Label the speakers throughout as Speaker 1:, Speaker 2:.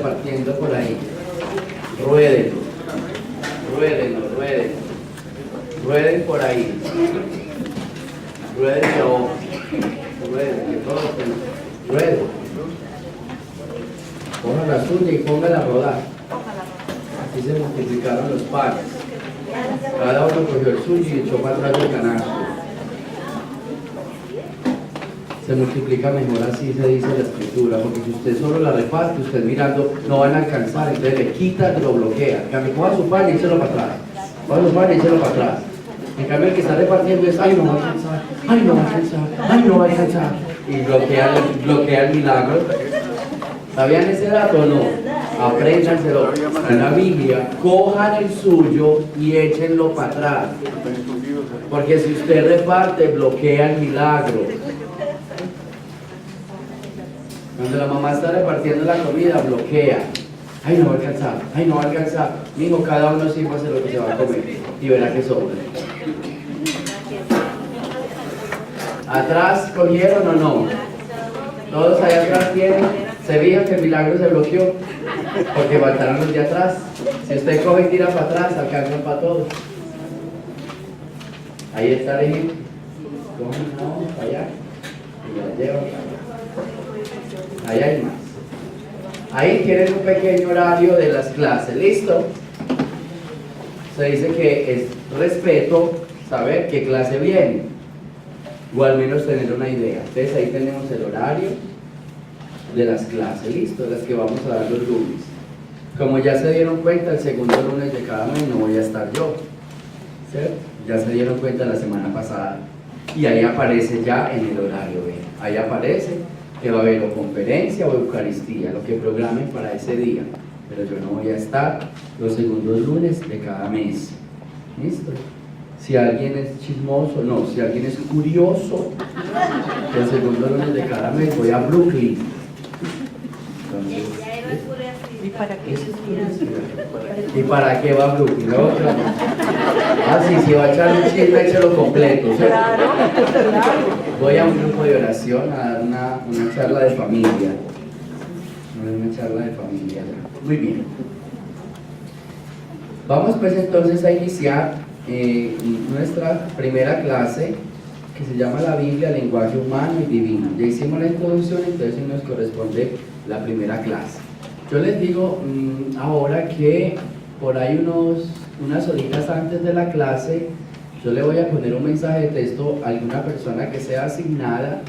Speaker 1: repartiendo por ahí. Rueden, rueden por ahí. Rueden de ojo. Rueden, que todos rueden. Cojan la suya y póngala a rodar. Así se multiplicaron los panes. Cada uno cogió el suyo y echó para atrás el canasto. Se multiplica mejor, así se dice la escritura, porque si usted solo la reparte, usted mirando, no van a alcanzar, entonces le quita, lo bloquea. En cambio, coja su pan y échelo para atrás. Coja su pan y échelo para atrás. En cambio, el que está repartiendo es, ay, no va a alcanzar, ay, no va a alcanzar, ay, no va a alcanzar. Y bloquea el milagro. ¿Sabían ese dato o no? Apréndanselo en la Biblia, cojan el suyo y échenlo para atrás. Porque si usted reparte, bloquea el milagro. Cuando la mamá está repartiendo la comida, bloquea. Ay, no va a alcanzar, ay, no va a alcanzar. Mijo, cada uno sí va a hacer lo que se va a comer y verá que sobra. ¿Atrás cogieron o no? Todos allá atrás tienen. ¿Se veía que el milagro se bloqueó? Porque faltaron los de atrás. Si usted coge y tira para atrás, alcanzan para todos. Ahí está el ejemplo. Cogen una hoja para allá y la llevan para allá. Ahí hay más. Ahí tienen un pequeño horario de las clases. ¿Listo? Se dice que es respeto saber qué clase viene. O al menos tener una idea. Entonces ahí tenemos el horario de las clases, listo, de las que vamos a dar los lunes. Como ya se dieron cuenta, el segundo lunes de cada mes no voy a estar yo, ¿cierto? Ya se dieron cuenta la semana pasada. Y ahí aparece ya en el horario, ¿ven? Ahí aparece que va a haber o conferencia o Eucaristía, lo que programen para ese día. Pero yo no voy a estar los segundos lunes de cada mes, ¿listo? Si alguien es chismoso, no, si alguien es curioso, el segundo lunes de cada mes voy a Brooklyn. Entonces,
Speaker 2: ¿Y para qué?
Speaker 1: ¿y para qué va Brooklyn? ¿No? Ah, sí, si va a echar un chisme, échelo completo, ¿sí?
Speaker 2: Claro.
Speaker 1: Voy a un grupo de oración a dar una charla de familia. Una charla de familia. Muy bien. Vamos pues entonces a iniciar nuestra primera clase, que se llama la Biblia, lenguaje humano y divino. Ya hicimos la introducción, entonces nos corresponde la primera clase. Yo les digo ahora que por ahí unas horitas antes de la clase, yo le voy a poner un mensaje de texto a alguna persona que sea asignada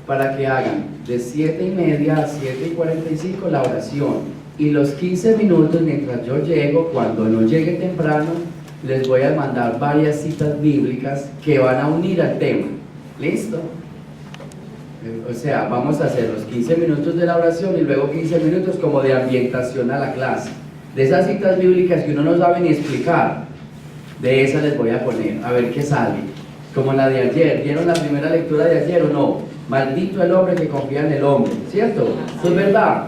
Speaker 1: para que hagan de 7:30 a 7:45 la oración. Y los 15 minutos mientras yo llego, cuando no llegue temprano, les voy a mandar varias citas bíblicas que van a unir al tema. ¿Listo? O sea, vamos a hacer los 15 minutos de la oración y luego 15 minutos como de ambientación a la clase. De esas citas bíblicas que uno no sabe ni explicar, de esas les voy a poner, a ver qué sale. Como la de ayer, ¿vieron la primera lectura de ayer o no? Maldito el hombre que confía en el hombre, ¿cierto? ¿Eso es verdad?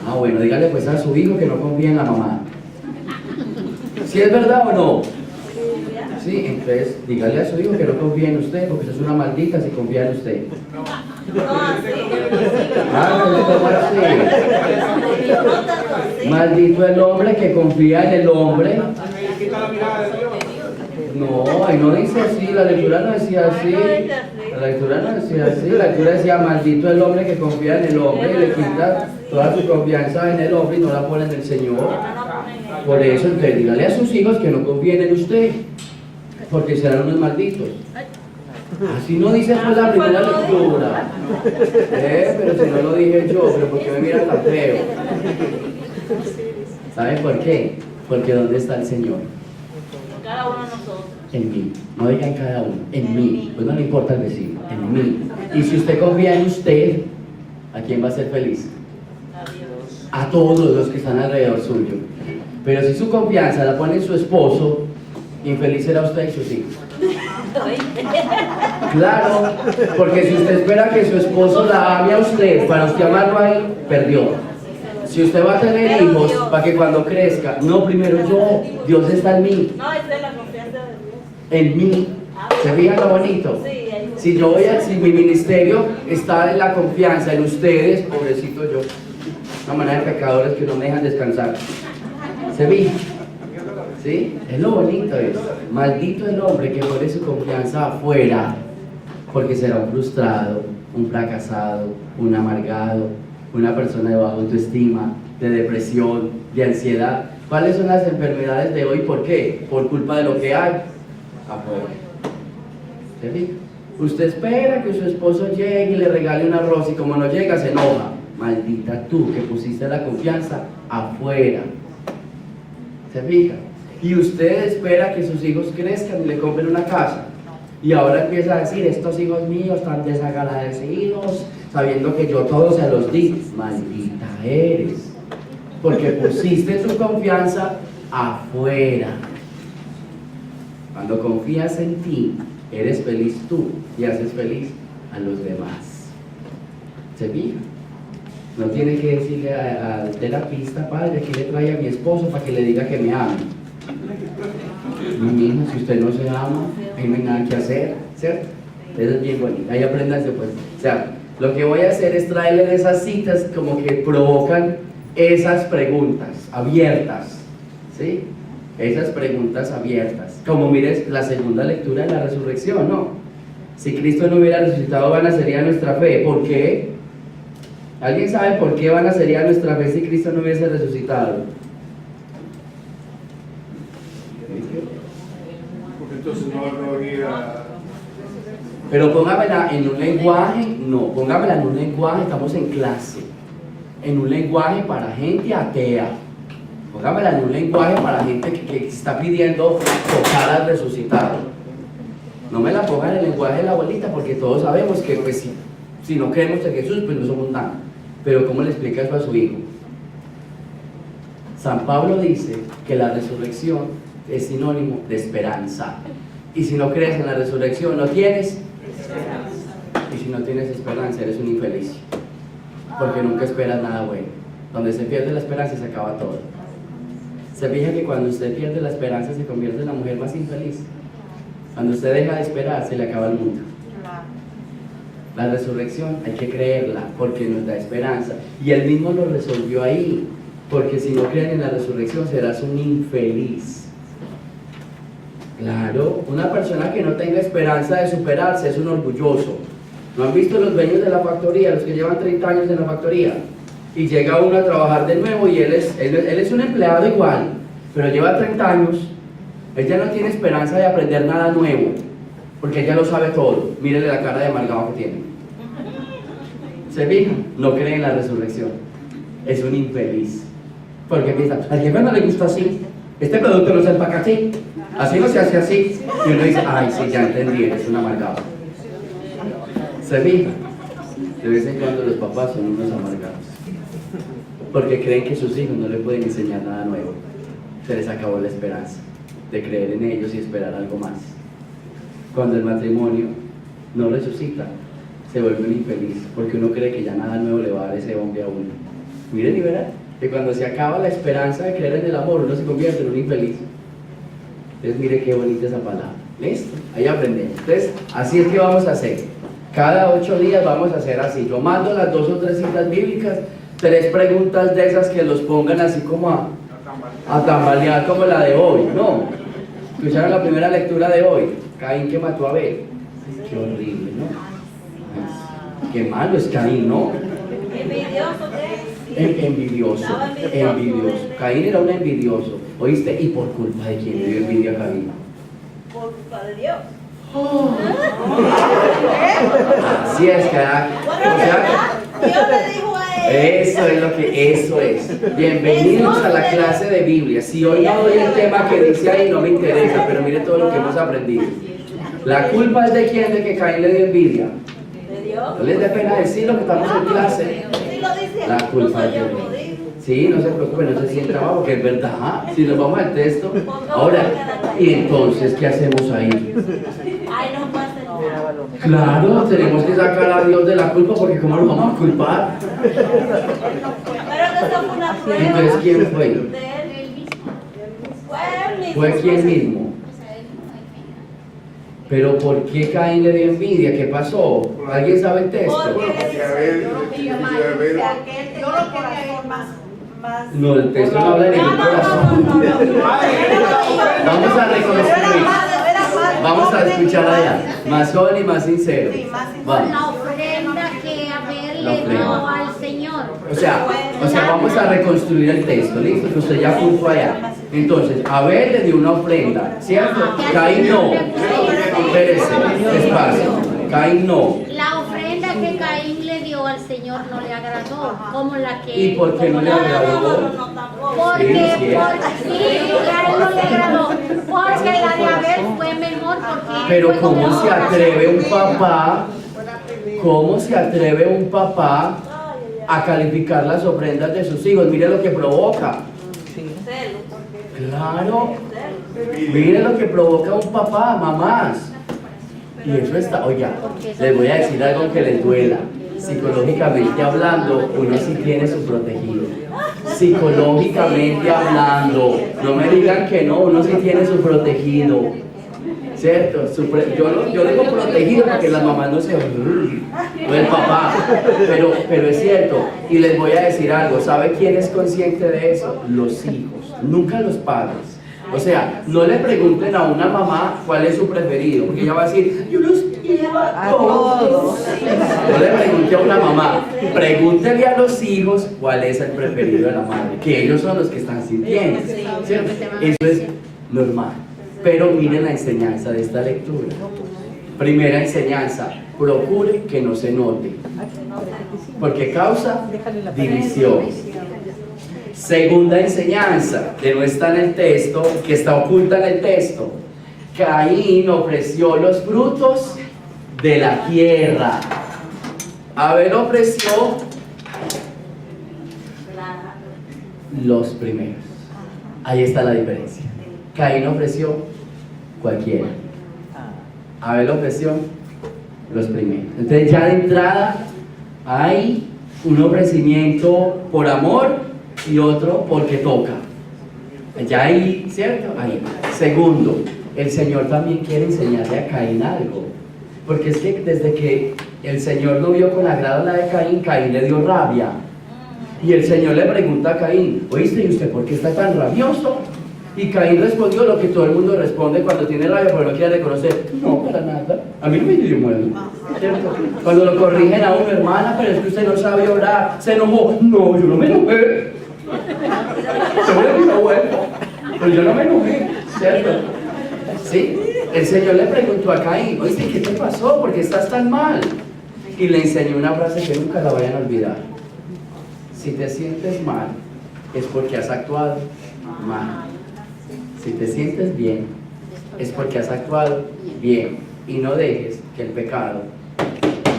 Speaker 1: Ah, bueno, dígale pues a su hijo que no confía en la mamá. ¿Sí es verdad o no? Sí, entonces dígale a su hijo que no confía en usted, porque usted es una maldita si confía en usted. Maldito el hombre que confía en el hombre. No, ahí no dice así, la lectura no decía así. La lectura no decía así, la lectura decía maldito el hombre que confía en el hombre y le quita toda su confianza en el hombre y no la pone en el Señor. Por eso, entonces dígale a sus hijos que no confíen en usted, porque serán unos malditos. Así no dice pues la primera lectura. Pero si no lo dije yo, pero ¿por qué me miran tan feo? ¿Saben por qué? Porque ¿dónde está el Señor?
Speaker 3: Cada uno de nosotros.
Speaker 1: En mí. No digan cada uno, en mí. Pues no le importa el vecino, en mí. Y si usted confía en usted, ¿a quién va a ser feliz? A todos los que están alrededor suyo. Pero si su confianza la pone en su esposo, infeliz será usted y sus hijos. Claro, porque si usted espera que su esposo la ame a usted para usted amarlo a él, perdió. Si usted va a tener hijos para que cuando crezca, no, primero yo, Dios está en mí.
Speaker 3: No, es de la confianza de Dios.
Speaker 1: En mí. ¿Se fijan lo bonito? Si yo voy a, si mi ministerio está en la confianza en ustedes, pobrecito yo. una manera de pecadores que no me dejan descansar. ¿Se ve? ¿Sí? Es lo bonito eso. Maldito el hombre que pone su confianza afuera, porque será un frustrado, un fracasado, un amargado, una persona de baja autoestima, de depresión, de ansiedad. ¿Cuáles son las enfermedades de hoy? ¿Por qué? Por culpa de lo que hay afuera. ¿Se fija? Usted espera que su esposo llegue y le regale un arroz y como no llega se enoja. Maldita tú que pusiste la confianza afuera. ¿Se fija? Y usted espera que sus hijos crezcan y le compren una casa. Y ahora empieza a decir, estos hijos míos están desagradecidos, sabiendo que yo todos se los di. Maldita eres. Porque pusiste tu confianza afuera. Cuando confías en ti, eres feliz tú y haces feliz a los demás. ¿Se fija? No tiene que decirle al terapista, padre, que le trae a mi esposo para que le diga que me ame. Mi hija, si usted no se ama, ahí no hay nada que hacer, ¿cierto? Eso es bien bonito, ahí aprendan después. O sea, lo que voy a hacer es traerles esas citas como que provocan esas preguntas abiertas, ¿sí? Esas preguntas abiertas. Como mires la segunda lectura de la resurrección, ¿no? Si Cristo no hubiera resucitado, vana sería nuestra fe. ¿Por qué? ¿Alguien sabe por qué vana sería nuestra fe si Cristo no hubiese resucitado?
Speaker 4: Porque entonces no habría...
Speaker 1: Pero póngamela en un lenguaje, no, póngamela en un lenguaje, estamos en clase, en un lenguaje para gente atea. Póngamela en un lenguaje para gente que está pidiendo tocar al resucitado. No me la pongan en el lenguaje de la abuelita, porque todos sabemos que pues si no creemos en Jesús, pues no somos nada. Pero ¿cómo le explica eso a su hijo? San Pablo dice que la resurrección es sinónimo de esperanza. Y si no crees en la resurrección, no tienes esperanza. Y si no tienes esperanza, eres un infeliz. Porque nunca esperas nada bueno. Donde se pierde la esperanza, se acaba todo. Se fija que cuando usted pierde la esperanza, se convierte en la mujer más infeliz. Cuando usted deja de esperar, se le acaba el mundo. La resurrección hay que creerla porque nos da esperanza. Y Él mismo lo resolvió ahí. Porque si no creen en la resurrección, serás un infeliz. Claro, una persona que no tenga esperanza de superarse es un orgulloso. ¿No han visto los dueños de la factoría, los que llevan 30 años en la factoría? Y llega uno a trabajar de nuevo y él es un empleado igual, pero lleva 30 años. Él ya no tiene esperanza de aprender nada nuevo, porque él ya lo sabe todo. Mírele la cara de amargado que tiene. ¿Se fijan? No cree en la resurrección. Es un infeliz. Porque piensa, al jefe no le gusta así. Este producto no se empaca así. Así no se hace así. Y uno dice, ay, sí, ya entendí, es un amargado. ¿Se fijan? De vez en cuando los papás son unos amargados. Porque creen que sus hijos no le pueden enseñar nada nuevo. Se les acabó la esperanza de creer en ellos y esperar algo más. Cuando el matrimonio no resucita, se vuelve un infeliz, porque uno cree que ya nada nuevo le va a dar ese hombre a uno. Miren y verán que cuando se acaba la esperanza de creer en el amor, uno se convierte en un infeliz. Entonces mire qué bonita esa palabra. ¿Listo? Ahí aprendemos. Entonces, así es que vamos a hacer. Cada 8 días vamos a hacer así. Yo mando las 2 o 3 citas bíblicas, 3 preguntas de esas que los pongan así como a tambalear como la de hoy, ¿no? Escucharon la primera lectura de hoy, Caín que mató a Abel. Qué horrible, ¿no? Ay, qué malo es Caín, ¿no?
Speaker 3: Envidioso, ¿qué?
Speaker 1: Envidioso. Caín era un envidioso, ¿oíste? ¿Y por culpa de quién le dio envidia a Caín?
Speaker 3: Por culpa de Dios.
Speaker 1: Así es, carajo.
Speaker 3: Bueno,
Speaker 1: O sea,
Speaker 3: Dios le dijo a él.
Speaker 1: eso es. Bienvenidos a la clase de Biblia. Si hoy no doy el tema que dice ahí, no me interesa, pero mire todo lo que hemos aprendido. La culpa es de quién, de que Caín le dio envidia.
Speaker 3: De Dios.
Speaker 1: No les dé pena decirlo que estamos en clase.
Speaker 3: Sí lo dice.
Speaker 1: La culpa
Speaker 3: no
Speaker 1: es
Speaker 3: soy yo,
Speaker 1: de
Speaker 3: lo
Speaker 1: Dios.
Speaker 3: digo.
Speaker 1: Sí, no se preocupe, no se sienta mal porque es verdad. Si nos vamos al texto. Ahora, ¿y entonces qué hacemos ahí?
Speaker 3: Ay, no pasa nada.
Speaker 1: Claro, tenemos que sacar a Dios de la culpa porque ¿cómo lo vamos a culpar?
Speaker 3: Pero que eso fue una prueba.
Speaker 1: Entonces, ¿quién fue?
Speaker 3: De él mismo. Fue él mismo.
Speaker 1: ¿Fue quién mismo? Pero ¿por qué Caín le dio envidia? ¿Qué pasó? ¿Alguien sabe el texto?
Speaker 3: Porque
Speaker 4: Porque a ver,
Speaker 3: yo lo quería más
Speaker 1: No, el texto no habla de ningún corazón. Vamos a reconstruir. Vamos a escuchar allá. Más joven y más sincero. Vamos.
Speaker 5: La ofrenda que Abel
Speaker 1: La
Speaker 5: le dio
Speaker 1: ofrenda.
Speaker 5: al Señor.
Speaker 1: O sea, vamos a reconstruir el texto, ¿listo? Que usted ya puso allá. Entonces, Abel le dio una ofrenda, ¿cierto? Caín no. Espérese, despacio. Caín no.
Speaker 5: La ofrenda que Caín le dio al Señor no le agradó, como la que...
Speaker 1: ¿Y por qué no le agradó?
Speaker 5: Porque,
Speaker 1: Sí, sí.
Speaker 5: a él no le agradó, porque la de Abel fue mejor, porque...
Speaker 1: Pero
Speaker 5: fue como
Speaker 1: ¿cómo se
Speaker 5: otra.
Speaker 1: atreve un papá? ¿Cómo se atreve un papá a calificar las ofrendas de sus hijos? Mire lo que provoca. Claro. Mire lo que provoca un papá, mamás. Y eso está, oiga, les voy a decir algo que les duela. Psicológicamente hablando, uno sí tiene su protegido. Psicológicamente hablando, no me digan que no, uno sí tiene su protegido. ¿Cierto? Yo digo protegido porque las mamás no se... o el papá, pero es cierto. Y les voy a decir algo, ¿sabe quién es consciente de eso? Los hijos, nunca los padres. O sea, no le pregunten a una mamá cuál es su preferido, porque ella va a decir, yo los quiero a todos. No le pregunte a una mamá, pregúntele a los hijos cuál es el preferido de la madre, que ellos son los que están sintiendo. ¿Cierto? Eso es normal. Pero miren la enseñanza de esta lectura. Primera enseñanza, procure que no se note, porque causa división. Segunda enseñanza, que no está en el texto, que está oculta en el texto. Caín ofreció los frutos de la tierra. Abel ofreció los primeros. Ahí está la diferencia. Caín ofreció cualquiera. Abel ofreció los primeros. Entonces ya de entrada hay un ofrecimiento por amor y otro porque toca. Ya ahí, ¿cierto? Ahí. Segundo, el Señor también quiere enseñarle a Caín algo. Porque es que desde que el Señor no vio con agrado la de Caín, Caín le dio rabia. Y el Señor le pregunta a Caín, ¿oíste? ¿Y usted por qué está tan rabioso? Y Caín respondió lo que todo el mundo responde cuando tiene rabia, pero no quiere reconocer. No, para nada. A mí no me dio muerto. ¿Cierto? Cuando lo corrigen a una hermana, pero es que usted no sabe orar, se enojó. No, yo no me enojé. Yo me enojé, pero yo no me enojé. ¿Cierto? Sí. El Señor le preguntó a Caín, oíste, ¿qué te pasó? ¿Por qué estás tan mal? Y le enseñó una frase que nunca la vayan a olvidar. Si te sientes mal, es porque has actuado mal. Si te sientes bien, es porque has actuado bien. Y no dejes que el pecado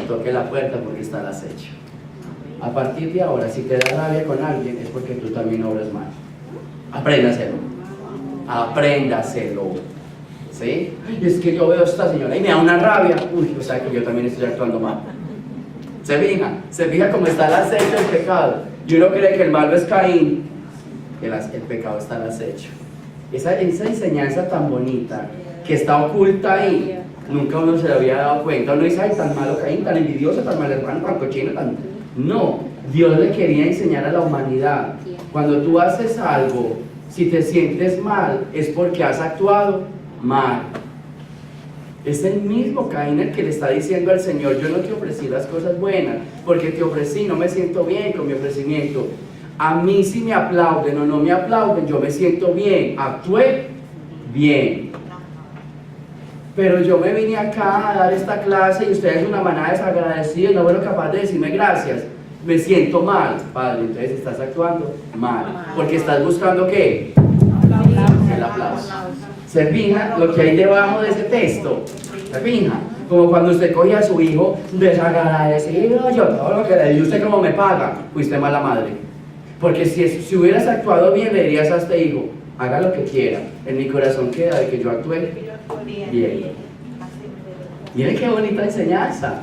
Speaker 1: toque la puerta porque está al acecho. A partir de ahora, si te da rabia con alguien, es porque tú también obras mal. Apréndaselo. Apréndaselo. ¿Sí? Y es que yo veo a esta señora y me da una rabia. Uy, o sea que yo también estoy actuando mal. ¿Se fija cómo está el acecho del pecado? Y uno cree que el malo es Caín, que el pecado está al acecho. Esa enseñanza tan bonita que está oculta ahí, nunca uno se le había dado cuenta. Uno dice, ay, tan malo Caín, tan envidioso, tan mal hermano, tan cochino, tan... No, Dios le quería enseñar a la humanidad. Cuando tú haces algo, si te sientes mal, es porque has actuado mal. Es el mismo Caín el que le está diciendo al Señor, yo no te ofrecí las cosas buenas, porque te ofrecí, no me siento bien con mi ofrecimiento. A mí si me aplauden o no me aplauden, yo me siento bien, actué bien. Pero yo me vine acá a dar esta clase y ustedes son una manada desagradecida y no fueron capaces de decirme gracias. Me siento mal, Padre, entonces estás actuando mal, porque estás buscando ¿qué? El aplauso. ¿Se fija lo que hay debajo de ese texto? ¿Se fija? Como cuando usted coge a su hijo desagradecido, yo todo lo que le di, ¿usted cómo me paga? Fuiste mala madre. Porque si hubieras actuado bien, le dirías a este hijo, haga lo que quiera, en mi corazón queda de que yo actué bien. Miren qué bonita enseñanza.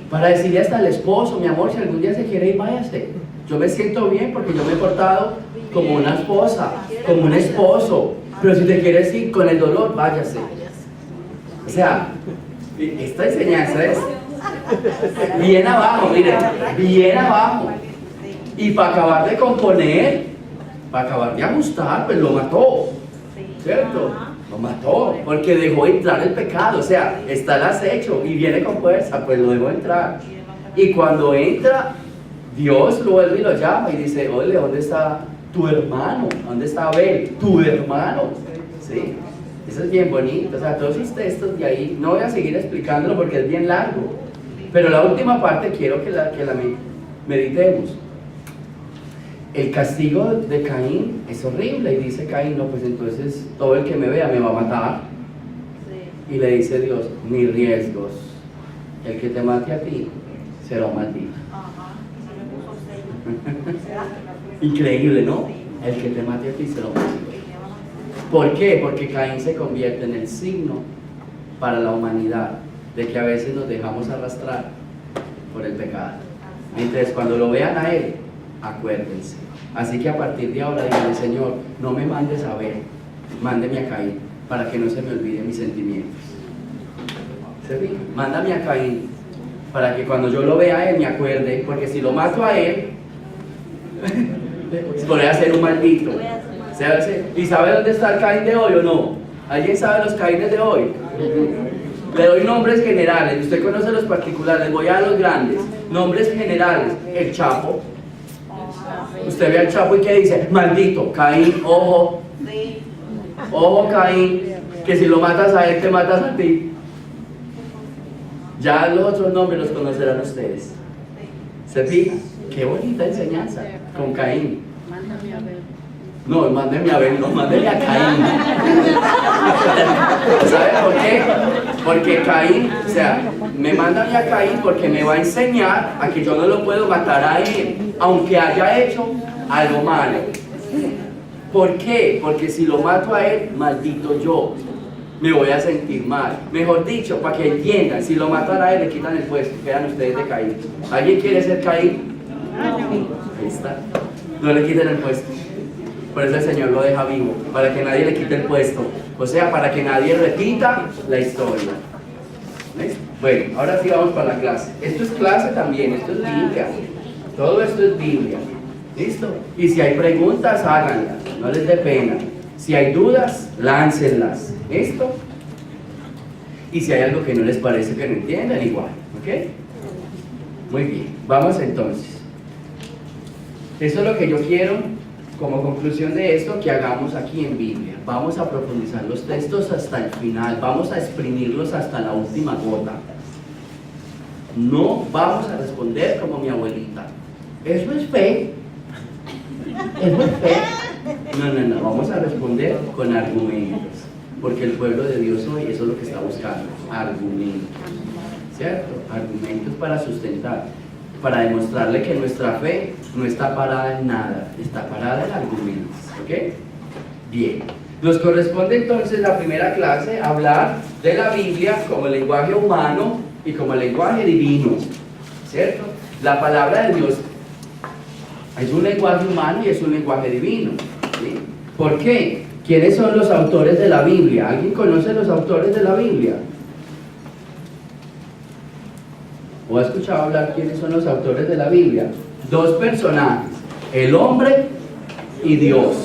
Speaker 1: Para decirle hasta al esposo, mi amor, si algún día se quiere ir, váyase. Yo me siento bien porque yo me he portado como una esposa, como un esposo. Pero si te quieres ir con el dolor, váyase. O sea, esta enseñanza es bien abajo, miren, bien abajo. Y para acabar de componer, para acabar de ajustar, pues lo mató, ¿cierto? Lo mató, porque dejó entrar el pecado, o sea, está el acecho y viene con fuerza, pues lo dejó entrar. Y cuando entra, Dios lo vuelve y lo llama y dice, oye, ¿dónde está tu hermano? ¿Dónde está Abel? Tu hermano, ¿sí? Eso es bien bonito, o sea, todos esos textos de ahí, no voy a seguir explicándolo porque es bien largo, pero la última parte quiero que la meditemos. El castigo de Caín es horrible, y dice Caín, no, pues entonces todo el que me vea me va a matar. Y le dice Dios, ni riesgos, el que te mate a ti será maldito. Increíble, ¿no? El que te mate a ti será maldito. ¿Por qué? Porque Caín se convierte en el signo para la humanidad de que a veces nos dejamos arrastrar por el pecado. Entonces, cuando lo vean a él, acuérdense. Así que a partir de ahora, díganle, Señor, no me mandes a ver, mándeme a Caín, para que no se me olviden mis sentimientos. ¿Se fijan? Mándame a Caín, para que cuando yo lo vea a él me acuerde, porque si lo mato a él, podría ser un maldito. ¿Y sabe dónde está el Caín de hoy o no? ¿Alguien sabe los Caínes de hoy? Le doy nombres generales, usted conoce los particulares, voy a los grandes. Nombres generales, el Chapo. Usted ve al Chapo y ¿qué dice? Maldito, Caín, ojo. Ojo, Caín, que si lo matas a él, te matas a ti. Ya los otros nombres los conocerán ustedes. ¿Se fijan? Qué bonita enseñanza con Caín.
Speaker 5: Mándame a ver.
Speaker 1: No, mándeme a ver, no, mándeme a Caín. ¿Sabe por qué? Porque Caín, o sea, me manda a Caín porque me va a enseñar a que yo no lo puedo matar a él, aunque haya hecho algo malo. ¿Por qué? Porque si lo mato a él, maldito yo, me voy a sentir mal. Mejor dicho, para que entiendan, si lo matan a él, le quitan el puesto, quedan ustedes de Caín. ¿Alguien quiere ser Caín? Ahí está. No le quiten el puesto. Por eso el Señor lo deja vivo, para que nadie le quite el puesto, o sea, para que nadie repita la historia. ¿Ves? Bueno, ahora sí vamos para la clase. Esto es clase también, esto es Biblia, todo esto es Biblia. ¿Listo? Y si hay preguntas, háganlas, no les dé pena. Si hay dudas, láncenlas. ¿Listo? Y si hay algo que no les parece que no entiendan, igual. ¿Ok? Muy bien, vamos entonces. Eso es lo que yo quiero. Como conclusión de esto, que hagamos aquí en Biblia. Vamos a profundizar los textos hasta el final, vamos a exprimirlos hasta la última gota. No vamos a responder como mi abuelita. Eso es fe. Eso es fe. No, vamos a responder con argumentos. Porque el pueblo de Dios hoy, eso es lo que está buscando, argumentos. ¿Cierto? Argumentos para sustentar. Para demostrarle que nuestra fe no está parada en nada, está parada en argumentos. ¿Ok? Bien. Nos corresponde entonces la primera clase hablar de la Biblia como lenguaje humano y como lenguaje divino. ¿Cierto? La palabra de Dios es un lenguaje humano y es un lenguaje divino. ¿Sí? ¿Por qué? ¿Quiénes son los autores de la Biblia? ¿Alguien conoce los autores de la Biblia? ¿O ha escuchado hablar quiénes son los autores de la Biblia? Dos personajes, el hombre y Dios.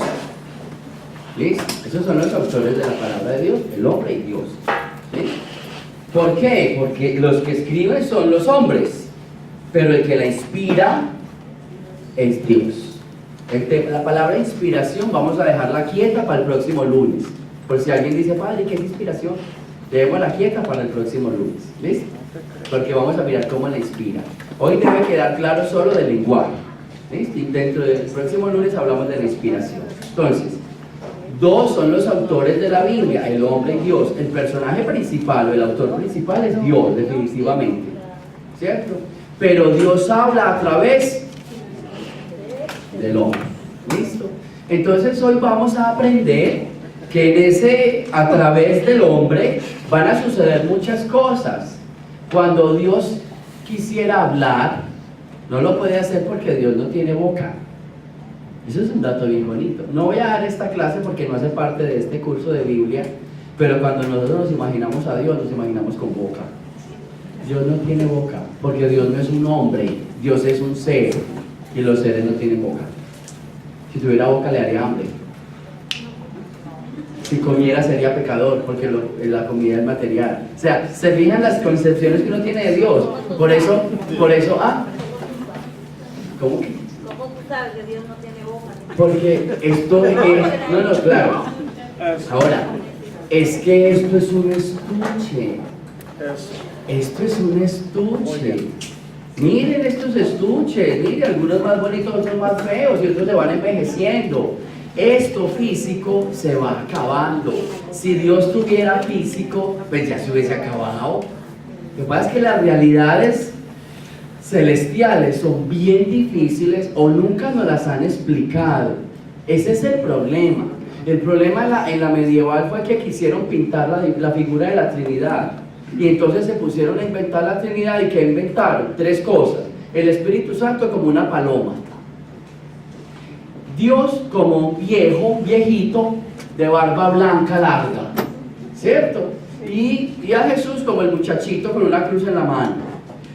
Speaker 1: ¿Listo? Esos son los autores de la palabra de Dios, el hombre y Dios. ¿Sí? ¿Por qué? Porque los que escriben son los hombres, pero el que la inspira es Dios. La palabra inspiración vamos a dejarla quieta para el próximo lunes. Por si alguien dice, padre, ¿qué es inspiración? Dejémosla quieta para el próximo lunes. ¿Listo? Porque vamos a mirar cómo la inspira. Hoy debe quedar claro solo del lenguaje. ¿Listo? Y dentro del próximo lunes hablamos de la inspiración. Entonces, dos son los autores de la Biblia, el hombre y Dios. El personaje principal o el autor principal es Dios, definitivamente. ¿Cierto? Pero Dios habla a través del hombre. ¿Listo? Entonces hoy vamos a aprender que a través del hombre van a suceder muchas cosas. Cuando Dios quisiera hablar, no lo puede hacer porque Dios no tiene boca. Eso es un dato bien bonito. No voy a dar esta clase porque no hace parte de este curso de Biblia, pero cuando nosotros nos imaginamos a Dios, nos imaginamos con boca. Dios no tiene boca, porque Dios no es un hombre, Dios es un ser, y los seres no tienen boca. Si tuviera boca le haría hambre. Si comiera sería pecador, porque la comida es material. O sea, se fijan las concepciones que uno tiene de Dios. Por eso, ¿cómo que?
Speaker 3: ¿Cómo tú sabes que Dios no tiene boca?
Speaker 1: Porque esto es, no, claro. Ahora, es que esto es un estuche. Esto es un estuche. Miren estos estuches, miren, algunos más bonitos, otros más feos, y otros se van envejeciendo. Esto físico se va acabando. Si Dios tuviera físico, pues ya se hubiese acabado. Lo que pasa es que las realidades celestiales son bien difíciles o nunca nos las han explicado. Ese es el problema. El problema en la medieval fue que quisieron pintar la figura de la Trinidad. Y entonces se pusieron a inventar la Trinidad. ¿Y qué inventaron? 3 cosas. El Espíritu Santo como una paloma. Dios como un viejito de barba blanca larga, ¿cierto? Y a Jesús como el muchachito con una cruz en la mano.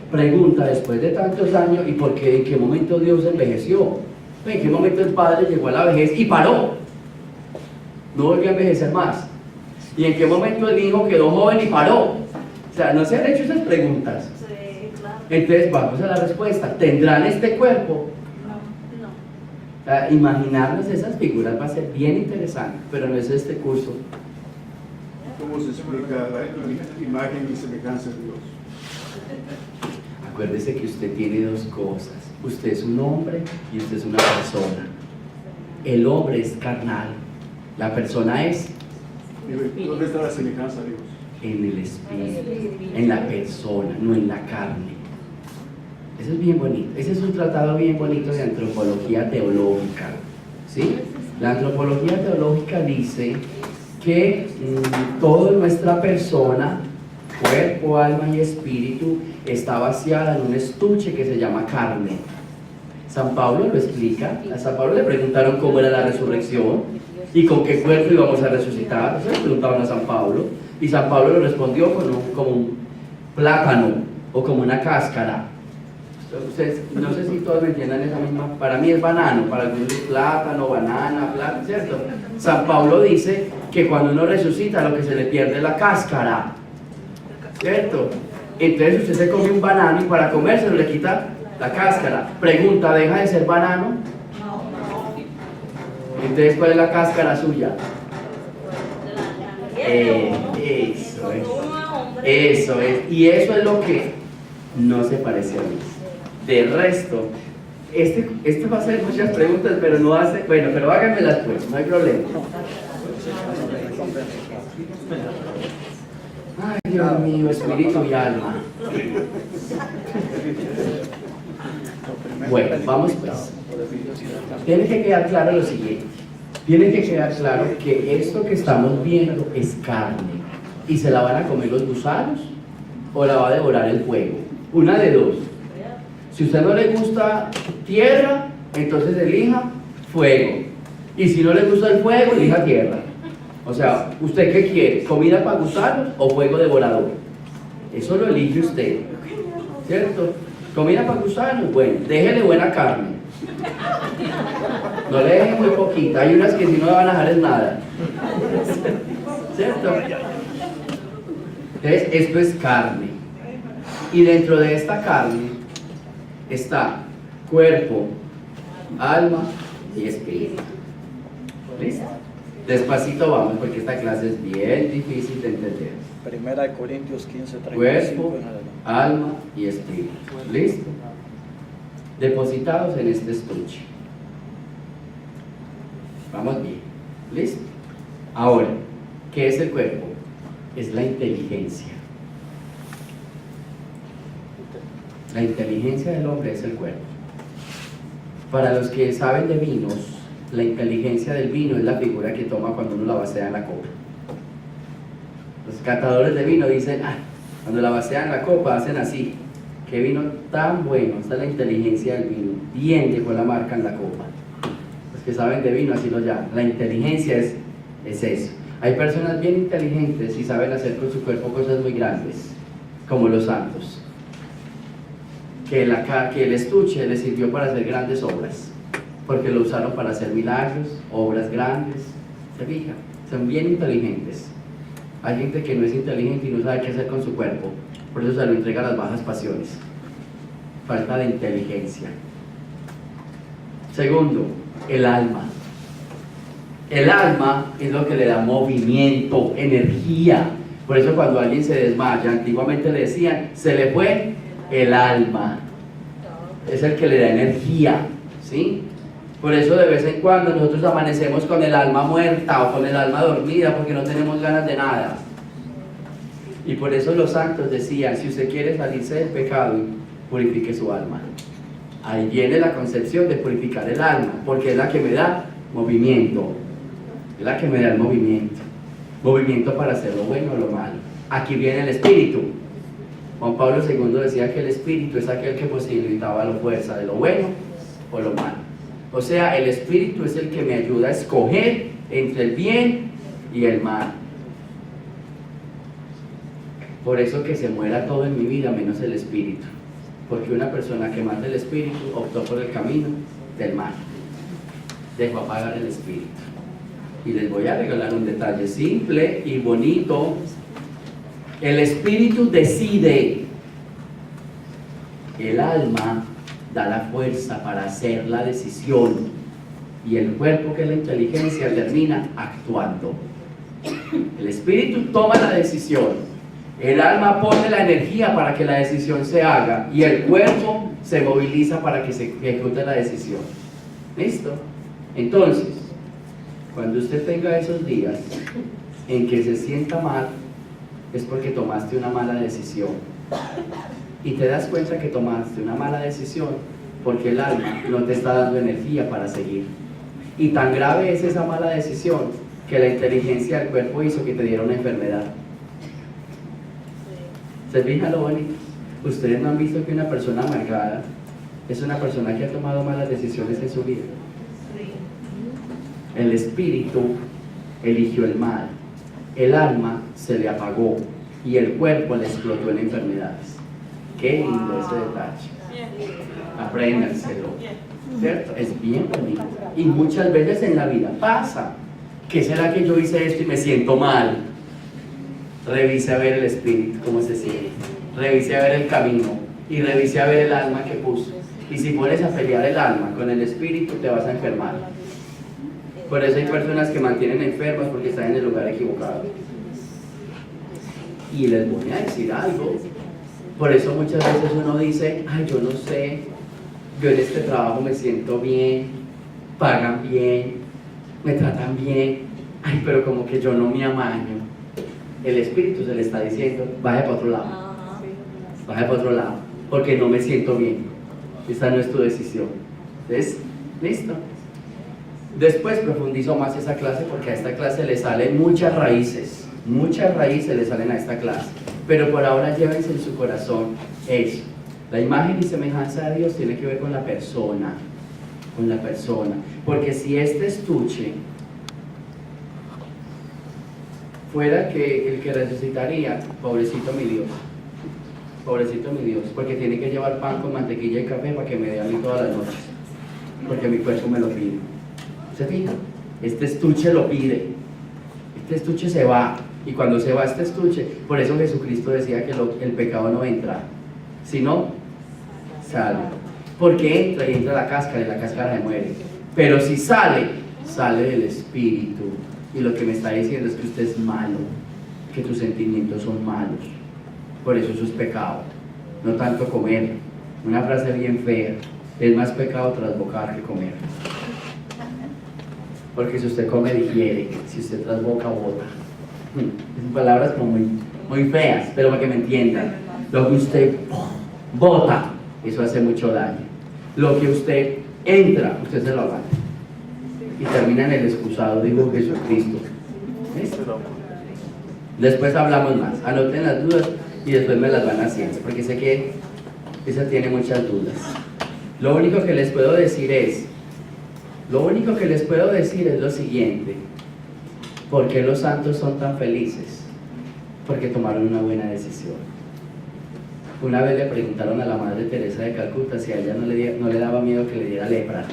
Speaker 1: Pregunta, después de tantos años, ¿y por qué? ¿En qué momento Dios envejeció? ¿En qué momento el Padre llegó a la vejez y paró? No volvió a envejecer más. ¿Y en qué momento el Hijo quedó joven y paró? O sea, ¿no se han hecho esas preguntas?
Speaker 3: Sí, claro.
Speaker 1: Entonces vamos a la respuesta. ¿Tendrán este cuerpo? Imaginarnos esas figuras va a ser bien interesante, pero no es este curso.
Speaker 4: ¿Cómo se explica la imagen y semejanza de Dios?
Speaker 1: Acuérdese que usted tiene 2 cosas. Usted es un hombre y usted es una persona. El hombre es carnal. La persona es
Speaker 4: ¿Dónde está la semejanza de Dios?
Speaker 1: en el espíritu, en la persona, no en la carne. Eso es bien bonito. Ese es un tratado bien bonito de antropología teológica, ¿sí? La antropología teológica dice que toda nuestra persona, cuerpo, alma y espíritu, está vaciada en un estuche que se llama carne. San Pablo lo explica. A San Pablo le preguntaron cómo era la resurrección y con qué cuerpo íbamos a resucitar. Eso le preguntaban a San Pablo, y San Pablo lo respondió como un plátano o como una cáscara. Ustedes, no sé si todos me entiendan esa misma. Para mí es banano, para algunos es plátano, banana, plátano, ¿cierto? San Pablo dice que cuando uno resucita lo que se le pierde es la cáscara, ¿cierto? Entonces usted se come un banano y para comérselo le quita la cáscara. Pregunta, ¿deja de ser banano? Entonces, ¿cuál es la cáscara suya? Eso es. Y eso es lo que no se parece a mí. De resto, este va a hacer muchas preguntas, pero no hace. Bueno, pero háganmelas pues, no hay problema. Ay, Dios mío, espíritu y alma. Bueno, vamos pues. Tiene que quedar claro lo siguiente. Tiene que quedar claro que esto que estamos viendo es carne. ¿Y se la van a comer los gusanos o la va a devorar el fuego? Una de dos. Si a usted no le gusta tierra, entonces elija fuego. Y si no le gusta el fuego, elija tierra. O sea, ¿usted qué quiere? ¿Comida para gusanos o fuego devorador? Eso lo elige usted, ¿cierto? ¿Comida para gusanos? Bueno, déjele buena carne. No le dejen muy poquita. Hay unas que si no le van a dejar es nada, ¿cierto? Entonces, esto es carne. Y dentro de esta carne está cuerpo, alma y espíritu. ¿Listo? Despacito vamos porque esta clase es bien difícil de entender.
Speaker 6: Primera de Corintios 15:35.
Speaker 1: Cuerpo, alma y espíritu. ¿Listo? Depositados en este estuche. Vamos bien. ¿Listo? Ahora, ¿qué es el cuerpo? Es la inteligencia. La inteligencia del hombre es el cuerpo. Para los que saben de vinos, la inteligencia del vino es la figura que toma cuando uno la vacía en la copa. Los catadores de vino dicen, cuando la vacían en la copa hacen así. Qué vino tan bueno, esta es la inteligencia del vino. Bien dejó la marca en la copa. Los que saben de vino así lo llaman. La inteligencia es eso. Hay personas bien inteligentes y saben hacer con su cuerpo cosas muy grandes, como los santos. Que el estuche les sirvió para hacer grandes obras. porque lo usaron para hacer milagros, obras grandes. ¿Se fija? Son bien inteligentes. Hay gente que no es inteligente y no sabe qué hacer con su cuerpo, por eso se lo entrega a las bajas pasiones. Falta de inteligencia. Segundo, el alma. El alma es lo que le da movimiento, energía. Por eso cuando alguien se desmaya, antiguamente le decían, se le fue el alma. Es el que le da energía, ¿sí? Por eso de vez en cuando nosotros amanecemos con el alma muerta o con el alma dormida porque no tenemos ganas de nada. Y por eso los santos decían, si usted quiere salirse del pecado, purifique su alma. Ahí viene la concepción de purificar el alma, porque es la que me da movimiento. Es la que me da el movimiento. Movimiento para hacer lo bueno o lo malo. Aquí viene el espíritu. Juan Pablo II decía que el espíritu es aquel que posibilitaba la fuerza de lo bueno o lo malo. O sea, el espíritu es el que me ayuda a escoger entre el bien y el mal. Por eso que se muera todo en mi vida menos el espíritu. Porque una persona que mata el espíritu optó por el camino del mal. Dejó apagar el espíritu. Y les voy a regalar un detalle simple y bonito. El espíritu decide. El alma da la fuerza para hacer la decisión. Y el cuerpo, que es la inteligencia, termina actuando. El espíritu toma la decisión. El alma pone la energía para que la decisión se haga. Y el cuerpo se moviliza para que se ejecute la decisión. ¿Listo? Entonces, cuando usted tenga esos días en que se sienta mal, es porque tomaste una mala decisión. Y te das cuenta que tomaste una mala decisión porque el alma no te está dando energía para seguir. Y tan grave es esa mala decisión que la inteligencia del cuerpo hizo que te diera una enfermedad. ¿Se fijan lo bonito? Ustedes no han visto que una persona amargada es una persona que ha tomado malas decisiones en su vida. El espíritu eligió el mal, el alma se le apagó y el cuerpo le explotó en enfermedades. Qué lindo ese detalle. Apréndanselo, ¿cierto? Es bien bonito. Y muchas veces en la vida pasa. ¿Qué será que yo hice esto y me siento mal? Revise a ver el espíritu, cómo se siente. Revise a ver el camino y revise a ver el alma que puso. Y si pones a pelear el alma con el espíritu, te vas a enfermar. Por eso hay personas que mantienen enfermas porque están en el lugar equivocado. Y les voy a decir algo. Por eso muchas veces uno dice, ay, yo no sé, yo en este trabajo me siento bien, pagan bien, me tratan bien, ay, pero como que yo no me amaño. El espíritu se le está diciendo, vaya para otro lado, vaya para otro lado, porque no me siento bien. Esta no es tu decisión. ¿Ves? ¿Listo? Después profundizo más esa clase porque a esta clase le salen muchas raíces le salen a esta clase. Pero por ahora llévense en su corazón eso. La imagen y semejanza de Dios tiene que ver con la persona. Porque si este estuche fuera que el que resucitaría, pobrecito mi Dios, porque tiene que llevar pan con mantequilla y café para que me dé a mí todas las noches, porque mi cuerpo me lo pide. ¿Se fija? Este estuche lo pide, este estuche se va, y cuando se va este estuche, por eso Jesucristo decía que el pecado no entra, sino sale, porque entra y entra la cáscara y la cáscara se muere, pero si sale del espíritu. Y lo que me está diciendo es que usted es malo, que tus sentimientos son malos, por eso es pecado, no tanto comer. Una frase bien fea, es más pecado trasbocar que comer, porque si usted come digiere, si usted trasboca bota. Son palabras como muy feas, pero para que me entiendan, lo que usted bota, eso hace mucho daño. Lo que usted entra, usted se lo aguanta y termina en el excusado, dijo Jesucristo. ¿Listo? Después hablamos más, anoten las dudas y después me las van haciendo, porque sé que esa tiene muchas dudas. Lo único que les puedo decir es lo siguiente: ¿por qué los santos son tan felices? Porque tomaron una buena decisión. Una vez le preguntaron a la Madre Teresa de Calcuta si a ella no le daba miedo que le diera lepra.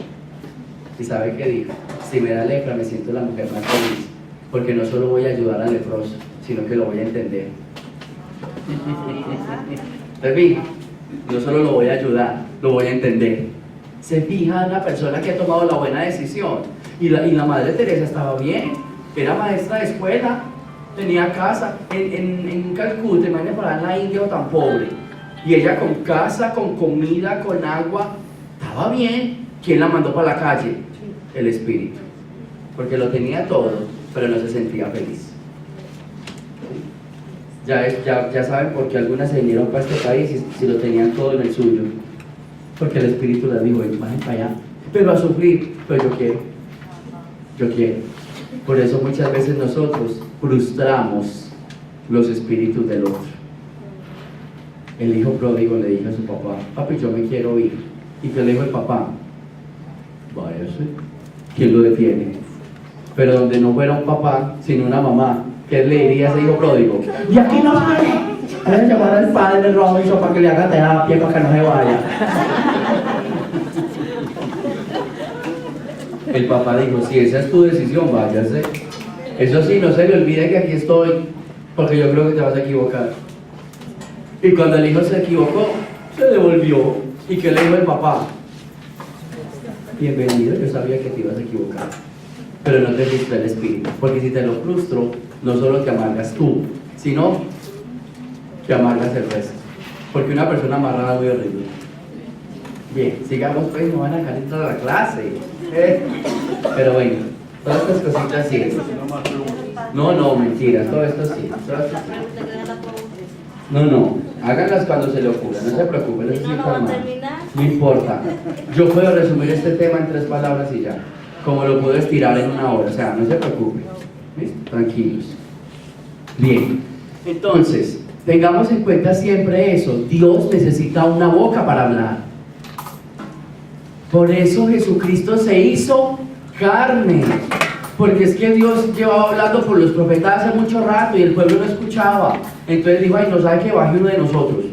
Speaker 1: ¿Y sabe qué dijo? Si me da lepra me siento la mujer más feliz, porque no solo voy a ayudar al leproso, sino que lo voy a entender. ¿Se fija? No solo lo voy a ayudar, lo voy a entender. Se fija una persona que ha tomado la buena decisión. Y la Madre Teresa estaba bien, era maestra de escuela, tenía casa en Calcuta, imagínate para en la India o tan pobre. Y ella con casa, con comida, con agua, estaba bien. ¿Quién la mandó para la calle? El Espíritu. Porque lo tenía todo, pero no se sentía feliz. Ya saben por qué algunas se vinieron para este país si lo tenían todo en el suyo. Porque el Espíritu les dijo, vayan para allá, pero a sufrir, pero yo quiero. Por eso muchas veces nosotros frustramos los espíritus del otro. El hijo pródigo le dijo a su papá, papi, yo me quiero ir. ¿Y qué le dijo el papá? Váyase. ¿Quién lo detiene? Pero donde no fuera un papá, sino una mamá, ¿qué le diría a ese hijo pródigo? Y aquí no sale. Voy a llamar al padre Robinson para que le haga terapia, para que no se vaya. El papá dijo, si esa es tu decisión, váyase. Eso sí, no se le olvide que aquí estoy, porque yo creo que te vas a equivocar. Y cuando el hijo se equivocó, se devolvió. ¿Y qué le dijo el papá? Bienvenido, yo sabía que te ibas a equivocar, pero no te frustré el espíritu, porque si te lo frustro, no solo te amargas tú, sino que amargas el resto, porque una persona amarrada es muy horrible. Bien, sigamos pues, no van a dejar entrar a la clase. Pero bueno, todas estas cositas sí. No, mentiras, todo esto sí. No, háganlas cuando se le ocurra, no se preocupen, eso sí está mal. No importa. Yo puedo resumir este tema en 3 palabras y ya, como lo puedo estirar en 1 hora, o sea, no se preocupen. ¿Listo? Tranquilos. Bien, entonces, tengamos en cuenta siempre eso, Dios necesita una boca para hablar. Por eso Jesucristo se hizo carne, porque es que Dios llevaba hablando por los profetas hace mucho rato y el pueblo no escuchaba. Entonces dijo, ay, no sabe que baje uno de nosotros,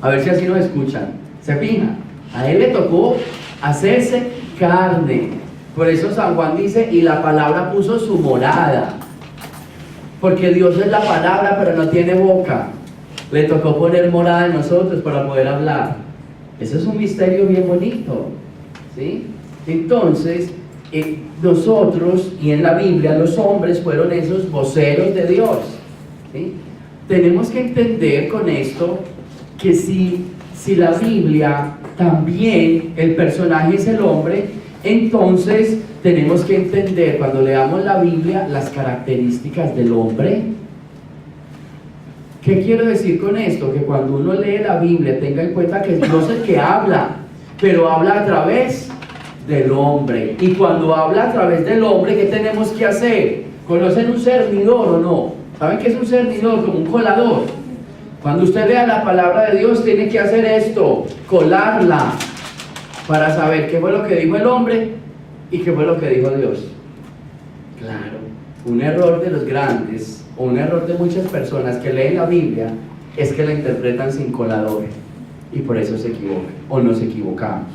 Speaker 1: a ver si así nos escuchan. ¿Se fija? A él le tocó hacerse carne. Por eso San Juan dice, y la palabra puso su morada, porque Dios es la palabra pero no tiene boca. Le tocó poner morada en nosotros para poder hablar. Eso es un misterio bien bonito, ¿sí? Entonces, nosotros, y en la Biblia, los hombres fueron esos voceros de Dios, ¿sí? Tenemos que entender con esto que si la Biblia también, el personaje es el hombre, entonces tenemos que entender cuando leamos la Biblia las características del hombre. ¿Qué quiero decir con esto? Que cuando uno lee la Biblia tenga en cuenta que Dios es el que habla, pero habla a través del hombre. Y cuando habla a través del hombre, ¿qué tenemos que hacer? ¿Conocen un cernidor o no? ¿Saben qué es un cernidor? Como un colador. Cuando usted lea la palabra de Dios tiene que hacer esto, colarla, para saber qué fue lo que dijo el hombre y qué fue lo que dijo Dios. Claro, un error de los grandes, o un error de muchas personas que leen la Biblia, es que la interpretan sin colador, y por eso se equivocan, o nos equivocamos.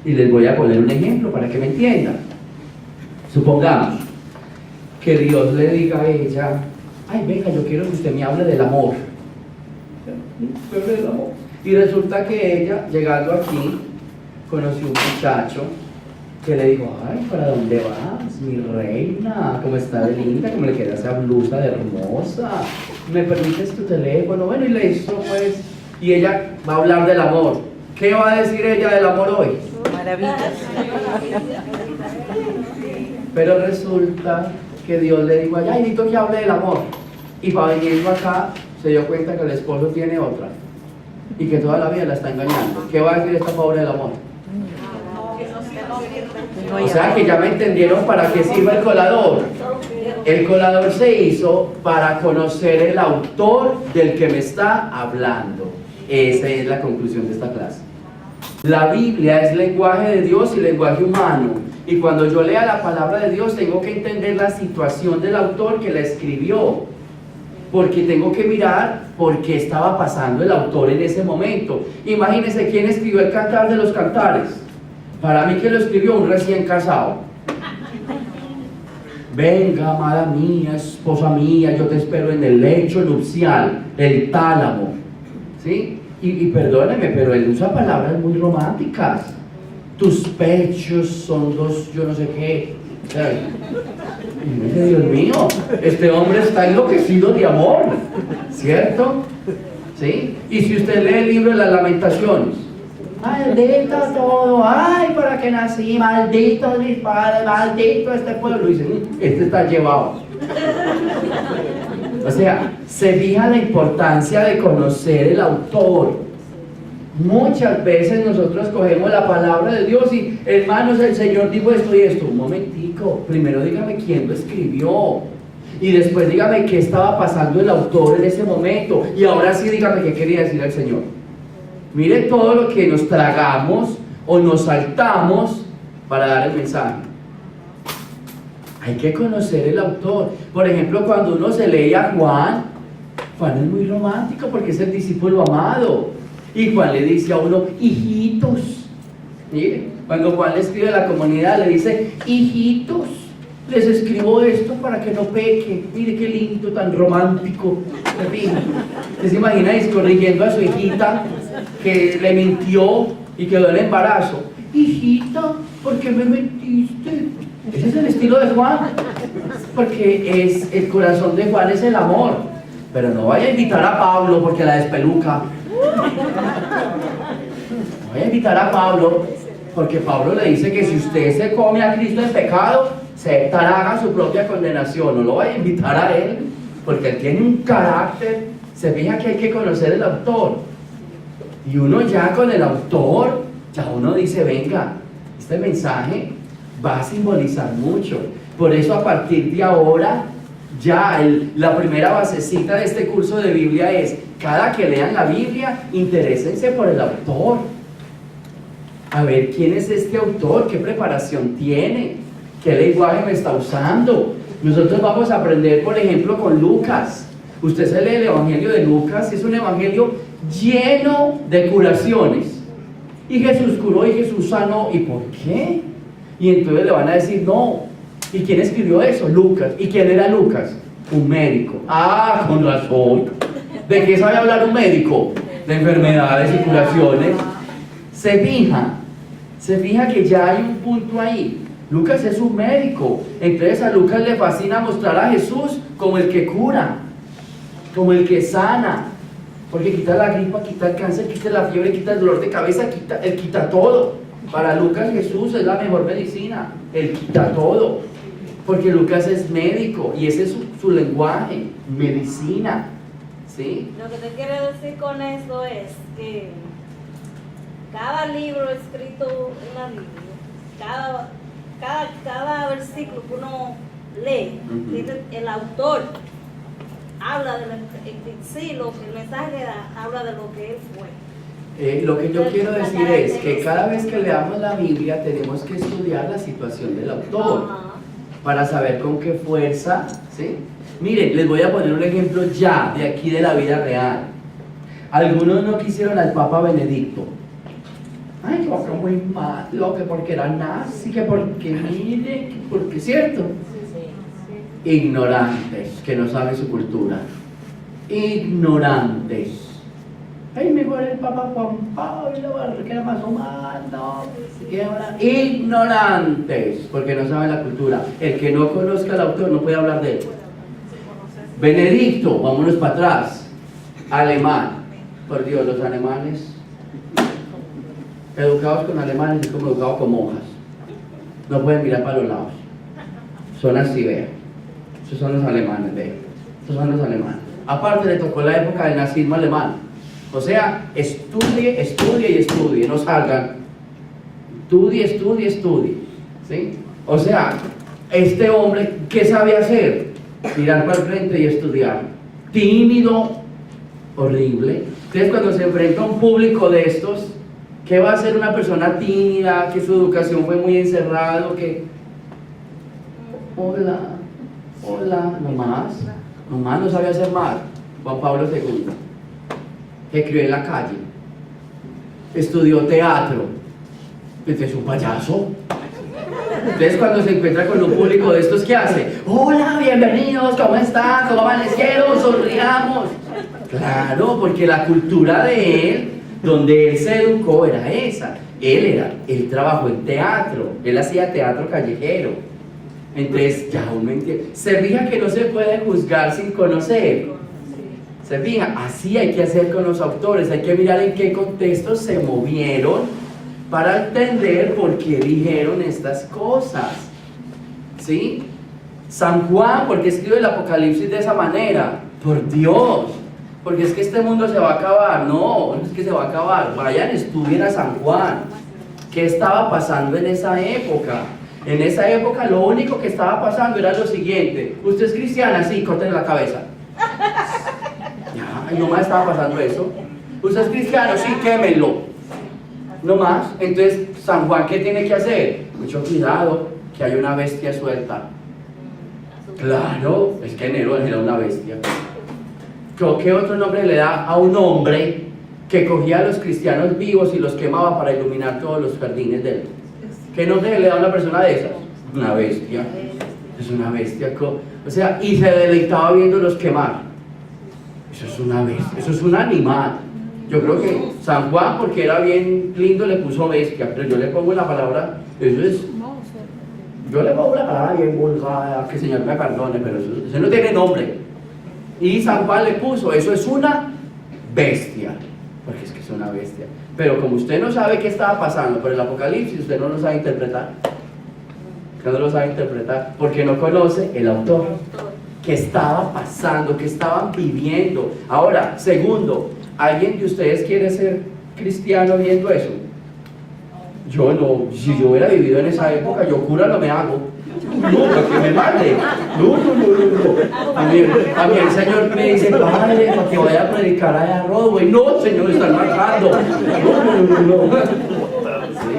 Speaker 1: Y les voy a poner un ejemplo para que me entiendan. Supongamos que Dios le diga a ella, ay, venga, yo quiero que usted me hable del amor. Y resulta que ella, llegando aquí, conoció un muchacho que le dijo, ay, ¿para dónde vas, mi reina? ¿Cómo está de linda? ¿Cómo le queda esa blusa de hermosa? ¿Me permites tu teléfono? Bueno, y le hizo pues, y ella va a hablar del amor. ¿Qué va a decir ella del amor hoy?
Speaker 2: Maravillas.
Speaker 1: Pero resulta que Dios le dijo, ay, necesito que hable del amor. Y para venirlo acá, se dio cuenta que el esposo tiene otra y que toda la vida la está engañando. ¿Qué va a decir esta pobre del amor? O sea que ya me entendieron para qué sirve el colador. El colador se hizo para conocer el autor del que me está hablando. Esa es la conclusión de esta clase. La Biblia es lenguaje de Dios y lenguaje humano. Y cuando yo lea la palabra de Dios tengo que entender la situación del autor que la escribió, porque tengo que mirar por qué estaba pasando el autor en ese momento. Imagínense quién escribió el Cantar de los Cantares. Para mí que lo escribió un recién casado. Venga, amada mía, esposa mía, yo te espero en el lecho nupcial, el tálamo. ¿Sí? Y perdóneme, pero él usa palabras muy románticas. Tus pechos son dos, yo no sé qué. O sea, Dios mío, este hombre está enloquecido de amor, ¿cierto? ¿Sí? Y si usted lee el libro de las Lamentaciones, maldito todo, ay, para que nací, maldito mis padres, maldito este pueblo, dice, este está llevado. O sea, se fija la importancia de conocer el autor. Muchas veces nosotros cogemos la palabra de Dios y, hermanos, el Señor dijo esto y esto. Un momentico, primero dígame quién lo escribió y después dígame qué estaba pasando el autor en ese momento y ahora sí dígame qué quería decir el Señor. Mire todo lo que nos tragamos o nos saltamos para dar el mensaje. Hay que conocer el autor. Por ejemplo, cuando uno se lee a Juan es muy romántico porque es el discípulo amado. Y Juan le dice a uno, hijitos. Mire, cuando Juan le escribe a la comunidad, le dice, hijitos, les escribo esto para que no peque. Mire qué lindo, tan romántico. ¿Usted se imagina corrigiendo a su hijita que le mintió y quedó en embarazo? Hijita, ¿por qué me mentiste? Ese es el estilo de Juan, porque el corazón de Juan es el amor. Pero no vaya a invitar a Pablo porque la despeluca. Voy a invitar a Pablo porque Pablo le dice que si usted se come a Cristo en pecado, se traga su propia condenación. No lo voy a invitar a él porque él tiene un carácter. Se fija que hay que conocer el autor y uno ya con el autor, ya uno dice, venga, este mensaje va a simbolizar mucho. Por eso a partir de ahora ya la primera basecita de este curso de Biblia es: cada que lean la Biblia, interésense por el autor. A ver quién es este autor, qué preparación tiene, qué lenguaje me está usando. Nosotros vamos a aprender, por ejemplo, con Lucas. Usted se lee el Evangelio de Lucas, es un evangelio lleno de curaciones. Y Jesús curó y Jesús sanó. ¿Y por qué? Y entonces le van a decir, no. ¿Y quién escribió eso? Lucas. ¿Y quién era Lucas? Un médico. Ah, con razón. ¿De qué sabe hablar un médico? De enfermedades y curaciones. Se fija que ya hay un punto ahí. Lucas es un médico. Entonces a Lucas le fascina mostrar a Jesús como el que cura, como el que sana, porque quita la gripa, quita el cáncer, quita la fiebre, quita el dolor de cabeza, él quita todo. Para Lucas Jesús es la mejor medicina, él quita todo, porque Lucas es médico y ese es su lenguaje, medicina, ¿sí?
Speaker 3: Lo que te quiero decir con eso es que cada libro escrito en la Biblia, cada versículo que uno lee, tiene el autor habla de sí, lo que el mensaje habla de lo que él fue.
Speaker 1: Lo que yo quiero decir es que cada vez que leamos la Biblia tenemos que estudiar la situación del autor para saber con qué fuerza, ¿sí? Miren, les voy a poner un ejemplo ya de aquí de la vida real. Algunos no quisieron al Papa Benedicto. Ay, que fue muy malo, que porque era nazi, que porque mire, que porque cierto. Ignorantes, que no saben su cultura. Ignorantes. Ay, mejor el Papa Juan Pablo, que era más humano. Ignorantes, porque no saben la cultura. El que no conozca al autor no puede hablar de él. Benedicto, vámonos para atrás. Alemán. Por Dios, los alemanes, educados con alemanes, es como educados con monjas. No pueden mirar para los lados. Son así, vean. Esos son los alemanes, vean. Esos son los alemanes. Aparte le tocó la época del nazismo alemán. O sea, estudie, estudie y estudie, no salgan. Estudie, estudie, estudie. ¿Sí? O sea, este hombre, ¿qué sabe hacer? Mirar para el frente y estudiar. Tímido, horrible. Entonces, cuando se enfrenta a un público de estos, ¿qué va a hacer una persona tímida, que su educación fue muy encerrado, que hola, nomás no sabe hacer más? Juan Pablo II, que escribió en la calle, estudió teatro, Este es un payaso. Entonces cuando se encuentra con un público de estos, ¿qué hace? Hola, bienvenidos, ¿cómo están? ¿Cómo amanecieron? Sonriamos. Claro, porque la cultura de él, donde él se educó, era esa. Él trabajó en teatro, él hacía teatro callejero. Entonces ya uno entiende. Se fija que no se puede juzgar sin conocer. Se fija, así hay que hacer con los autores, hay que mirar en qué contexto se movieron para entender por qué dijeron estas cosas. ¿Sí? San Juan, ¿por qué escribe el Apocalipsis de esa manera? Por Dios, porque es que este mundo se va a acabar. No, no es que se va a acabar. Vayan, estudien a San Juan. ¿Qué estaba pasando en esa época? En esa época lo único que estaba pasando era lo siguiente: usted es cristiana, sí, córtenle la cabeza. Ya, y nomás estaba pasando eso. Usted es cristiano, sí, quémenlo. No más. Entonces, San Juan, ¿qué tiene que hacer? Mucho cuidado, que hay una bestia suelta. Claro, es que Nerón era una bestia. ¿Qué otro nombre le da a un hombre que cogía a los cristianos vivos y los quemaba para iluminar todos los jardines de él? ¿Qué nombre le da a una persona de esas? Una bestia. Es una bestia. O sea, y se deleitaba viéndolos quemar. Eso es una bestia, eso es un animal. Yo creo que San Juan, porque era bien lindo, le puso bestia, pero yo le pongo la palabra, eso es, yo le pongo la palabra bien vulgar, que el Señor me perdone, pero eso no tiene nombre. Y San Juan le puso, eso es una bestia, porque es que es una bestia. Pero como usted no sabe qué estaba pasando por el Apocalipsis, usted no lo sabe interpretar. Usted no lo sabe interpretar, porque no conoce el autor. ¿Qué estaba pasando? ¿Qué estaban viviendo? Ahora, segundo, ¿alguien de ustedes quiere ser cristiano viendo eso? Yo no. Si yo hubiera vivido en esa época, yo cura no me hago. No, que me mate. No. A mí el Señor me dice, padre, para que vaya a predicar allá a Rodway. No, Señor, están matando. No. ¿Sí?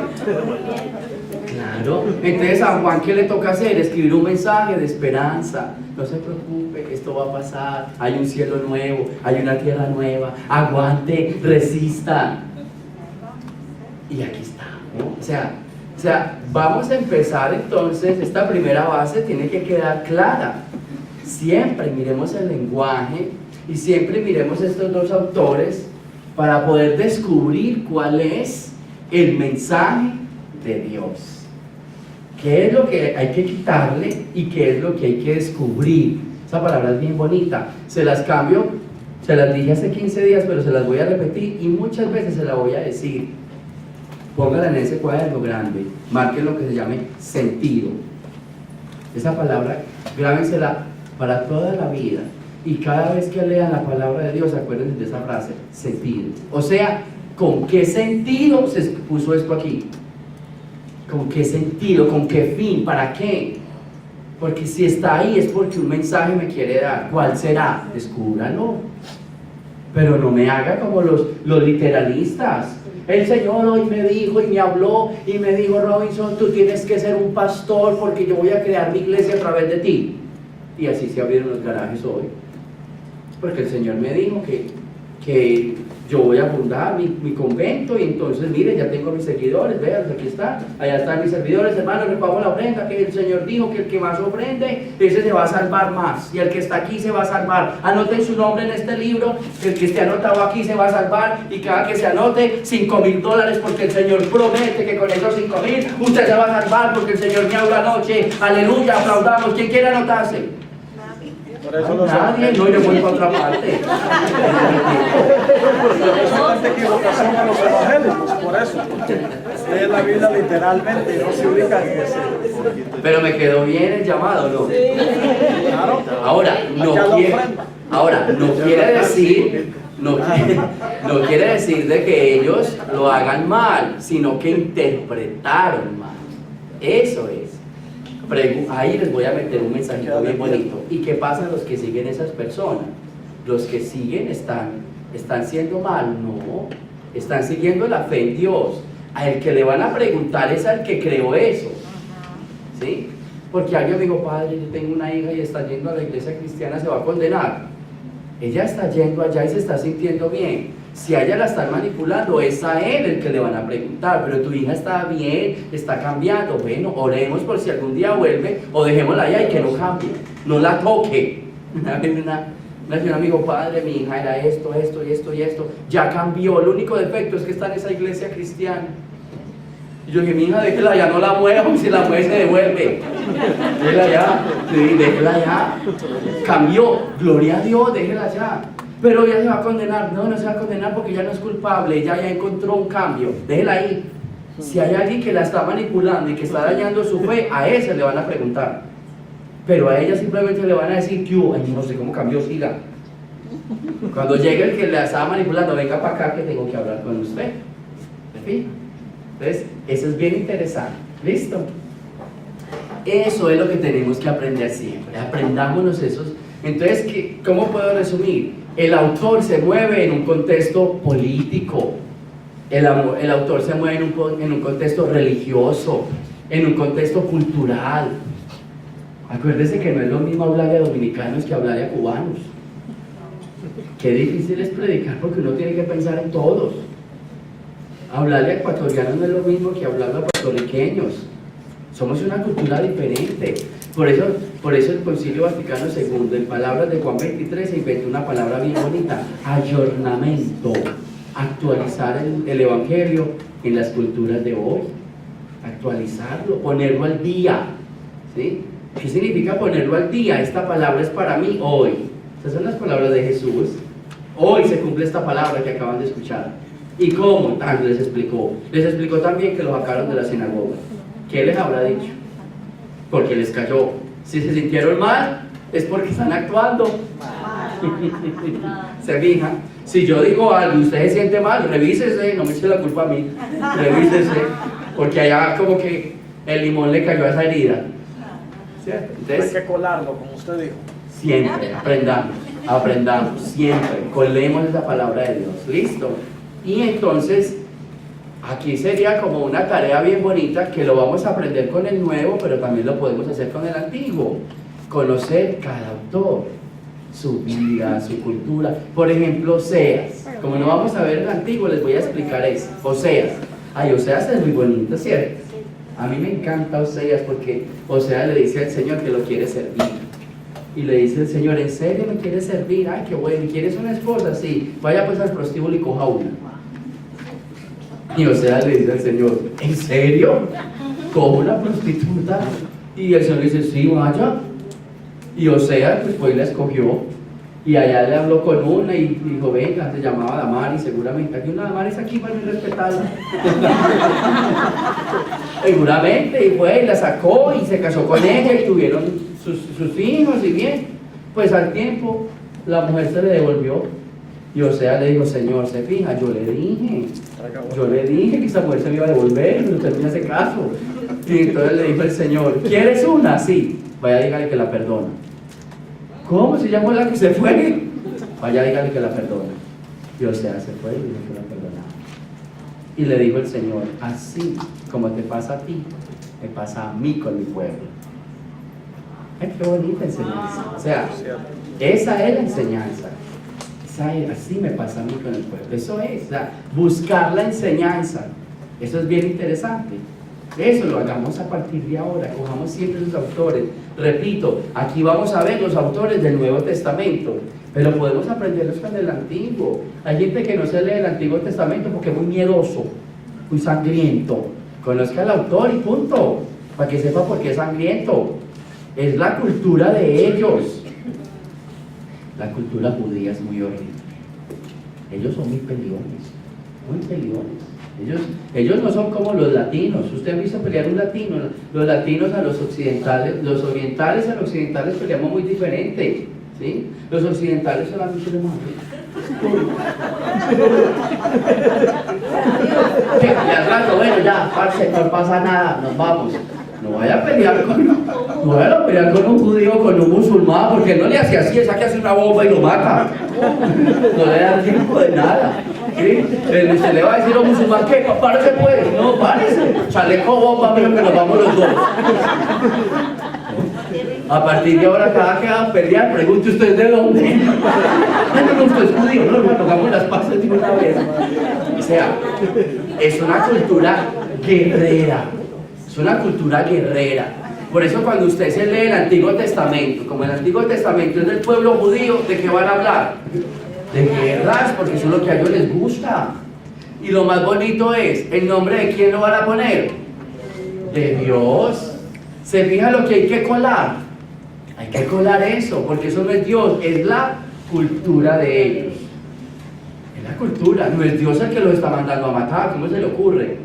Speaker 1: Claro. Entonces, San Juan, ¿qué le toca hacer? Escribir un mensaje de esperanza. No se preocupe, esto va a pasar. Hay un cielo nuevo, hay una tierra nueva. Aguante, resista. Y aquí está, ¿no? O sea, vamos a empezar entonces. Esta primera base tiene que quedar clara. Siempre miremos el lenguaje y siempre miremos estos dos autores para poder descubrir cuál es el mensaje de Dios. ¿Qué es lo que hay que quitarle y qué es lo que hay que descubrir? Esa palabra es bien bonita. Se las cambio, se las dije hace 15 días, pero se las voy a repetir y muchas veces se la voy a decir. Póngala en ese cuaderno grande, marquen lo que se llame sentido. Esa palabra, grábensela para toda la vida. Y cada vez que lean la palabra de Dios, acuérdense de esa frase, sentido. O sea, ¿con qué sentido se puso esto aquí? ¿Con qué sentido? ¿Con qué fin? ¿Para qué? Porque si está ahí es porque un mensaje me quiere dar. ¿Cuál será? Descúbralo. Pero no me haga como los literalistas. El Señor hoy me dijo y me habló y me dijo, Robinson, tú tienes que ser un pastor porque yo voy a crear mi iglesia a través de ti. Y así se abrieron los garajes hoy. Porque el Señor me dijo que yo voy a fundar mi convento y entonces, miren, ya tengo mis seguidores, vean, aquí está, allá están mis servidores, hermanos, les pago la ofrenda, que el Señor dijo que el que más ofrende, ese se va a salvar más, y el que está aquí se va a salvar. Anoten su nombre en este libro, el que esté anotado aquí se va a salvar, y cada que se anote, $5,000, porque el Señor promete que con esos 5,000 usted se va a salvar, porque el Señor me habló anoche, aleluya, aplaudamos. ¿Quién quiere anotarse?
Speaker 6: Por eso los
Speaker 1: Nadie, no, yo voy para otra parte.
Speaker 6: es tanta equivocación a los evangélicos, por eso. Leen la Biblia literalmente y no se ubican en ese.
Speaker 1: Pero me quedó bien el llamado, ¿no?
Speaker 6: Claro.
Speaker 1: Ahora, no quiere decir de que ellos lo hagan mal, sino que interpretaron mal. Eso es. Ahí les voy a meter un mensajito bien bonito. ¿Y qué pasa a los que siguen esas personas? Los que siguen están siendo mal, no, están siguiendo la fe en Dios. Al que le van a preguntar es al que creó eso, ¿sí? Porque alguien me dijo, padre, yo tengo una hija y está yendo a la iglesia cristiana, ¿se va a condenar? Ella está yendo allá y se está sintiendo bien. Si a ella la están manipulando, es a él el que le van a preguntar, pero tu hija está bien, está cambiando. Bueno, oremos por si algún día vuelve, o dejémosla allá y que no cambie, no la toque. Una vez una señora me dijo, padre, mi hija era esto, esto y esto y esto, ya cambió, el único defecto es que está en esa iglesia cristiana. Y yo dije, mi hija, déjela ya, no la mueva, si la mueve se devuelve. Déjela ya, déjela ya. Cambió, gloria a Dios, déjela ya. Pero ella se va a condenar. No, no se va a condenar porque ella no es culpable, ella ya encontró un cambio, déjela ahí. Si hay alguien que la está manipulando y que está dañando su fe, a ese le van a preguntar. Pero a ella simplemente le van a decir, ¿qué hubo? Ay, no sé cómo cambió, siga. Cuando llegue el que la estaba manipulando, venga para acá que tengo que hablar con usted. ¿Me fija? Entonces, eso es bien interesante. ¿Listo? Eso es lo que tenemos que aprender siempre. Aprendámonos esos. Entonces, ¿cómo puedo resumir? El autor se mueve en un contexto político. El autor se mueve en un contexto religioso, en un contexto cultural. Acuérdese que no es lo mismo hablarle a dominicanos que hablarle a cubanos. Qué difícil es predicar porque uno tiene que pensar en todos. Hablarle a ecuatorianos no es lo mismo que hablarle a puertorriqueños. Somos una cultura diferente. Por eso el Concilio Vaticano II, en palabras de Juan 23, se inventó una palabra bien bonita: ayornamiento. Actualizar el Evangelio en las culturas de hoy. Actualizarlo, ponerlo al día. ¿Sí? ¿Qué significa ponerlo al día? Esta palabra es para mí hoy. Estas son las palabras de Jesús. Hoy se cumple esta palabra que acaban de escuchar. ¿Y cómo? Les explicó. Les explicó también que lo sacaron de la sinagoga. ¿Qué les habrá dicho? Porque les cayó. Si se sintieron mal, es porque están actuando. ¿Se fijan? Si yo digo algo y usted se siente mal, revísese, no me eche la culpa a mí. Revísese, porque allá como que el limón le cayó a esa herida. ¿Cierto? Entonces,
Speaker 6: hay que colarlo, como usted dijo.
Speaker 1: Siempre, aprendamos, siempre, colemos esa palabra de Dios. ¿Listo? Y entonces, aquí sería como una tarea bien bonita que lo vamos a aprender con el nuevo, pero también lo podemos hacer con el antiguo. Conocer cada autor, su vida, su cultura. Por ejemplo, Oseas. Como no vamos a ver el antiguo, les voy a explicar eso. Oseas. Ay, Oseas es muy bonito, ¿cierto? A mí me encanta Oseas porque Oseas le dice al Señor que lo quiere servir. Y le dice el Señor, ¿en serio me quieres servir? Ay, qué bueno. ¿Quieres una esposa? Sí. Vaya pues al prostíbulo y coja una. Y Oseas le dice al Señor, ¿en serio? ¿Cojo una prostituta? Y el Señor le dice, sí, vaya. Y Oseas pues la escogió. Y allá le habló con una y dijo, venga, se llamaba Damaris, seguramente. Aquí una Damaris aquí para respetarla. Seguramente, y fue, y la sacó y se casó con ella y tuvieron sus hijos y bien. Pues al tiempo la mujer se le devolvió. Y Oseas le dijo, Señor, se fija, yo le dije que esa mujer se me iba a devolver, pero usted no me hace caso. Y entonces le dijo el Señor, ¿quieres una? Sí, vaya, dígale que la perdona. ¿Cómo? Si ella fue la que se fue. Vaya, dígale que la perdona. Y Oseas se fue y dijo que la perdonaba. Y le dijo el Señor, así como te pasa a ti, me pasa a mí con mi pueblo. Ay, qué bonita enseñanza. O sea, esa es la enseñanza. Así me pasa a mí con el pueblo. Eso es, o sea, buscar la enseñanza. Eso es bien interesante. Eso lo hagamos a partir de ahora. Cojamos siempre los autores. Repito, aquí vamos a ver los autores del Nuevo Testamento, pero podemos aprenderlos con el Antiguo. Hay gente que no se lee el Antiguo Testamento porque es muy miedoso, muy sangriento. Conozca al autor y punto, para que sepa por qué es sangriento. Es la cultura de ellos. La cultura judía es muy horrible. Ellos son muy peleones, muy peleones. Ellos no son como los latinos. Usted ha visto pelear un latino. Los latinos a los occidentales, los orientales a los occidentales peleamos muy diferente, ¿sí? Los occidentales solamente le y al rato, bueno, ya, parce, no pasa nada, nos vamos. No vaya a pelear con un judío, con un musulmán, porque no le hace así, él saque así una bomba y lo mata. No le da tiempo de nada. ¿Sí? Se le va a decir a un musulmán, ¿qué? Párese pues. No, párese. Chaleco bomba, pero que nos vamos los dos. A partir de ahora, cada que va a pelear, pregunte usted de dónde. Ay, no, usted es judío, no, hermano, hagamos las paces de una vez. O sea, es una cultura guerrera. Es una cultura guerrera. Por eso cuando usted se lee el Antiguo Testamento, como el Antiguo Testamento es del pueblo judío, ¿de qué van a hablar? De guerras, porque eso es lo que a ellos les gusta. Y lo más bonito es, ¿el nombre de quién lo van a poner? De Dios. ¿Se fija lo que hay que colar? Hay que colar eso, porque eso no es Dios, es la cultura de ellos. Es la cultura, no es Dios el que los está mandando a matar, ¿cómo se le ocurre?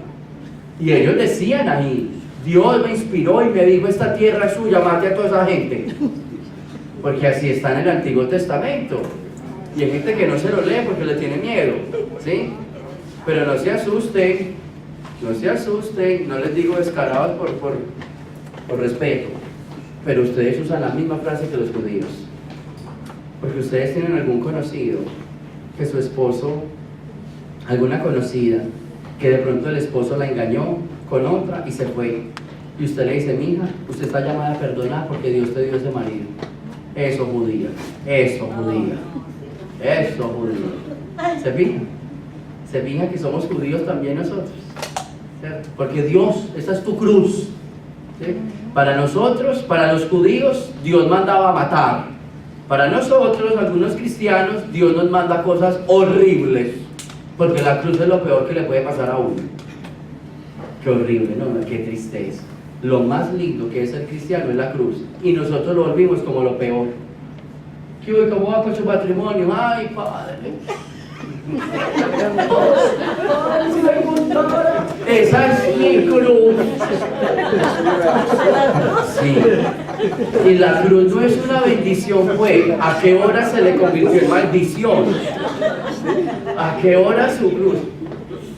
Speaker 1: Y ellos decían ahí, Dios me inspiró y me dijo, esta tierra es suya, mate a toda esa gente. Porque así está en el Antiguo Testamento. Y hay gente que no se lo lee porque le tiene miedo, ¿sí? Pero no se asusten, no les digo descarados por respeto, pero ustedes usan la misma frase que los judíos. Porque ustedes tienen algún conocido que su esposo, alguna conocida, que de pronto el esposo la engañó con otra y se fue. Y usted le dice, mija, usted está llamada a perdonar porque Dios te dio ese marido. Eso judía, eso judía, eso judía. ¿Se fija? ¿Se fija que somos judíos también nosotros? ¿Cierto? Porque Dios, esa es tu cruz. ¿Sí? Para nosotros, para los judíos, Dios mandaba a matar. Para nosotros, algunos cristianos, Dios nos manda cosas horribles. Porque la cruz es lo peor que le puede pasar a uno. Qué horrible, ¿no? Qué tristeza. Lo más lindo que es ser cristiano es la cruz. Y nosotros lo volvimos como lo peor. ¿Qué hubo? ¿Cómo va con su matrimonio? ¡Ay, padre! Esa es mi cruz. Sí. Y la cruz no es una bendición, pues. ¿A qué hora se le convirtió en maldición? ¿A qué hora su cruz?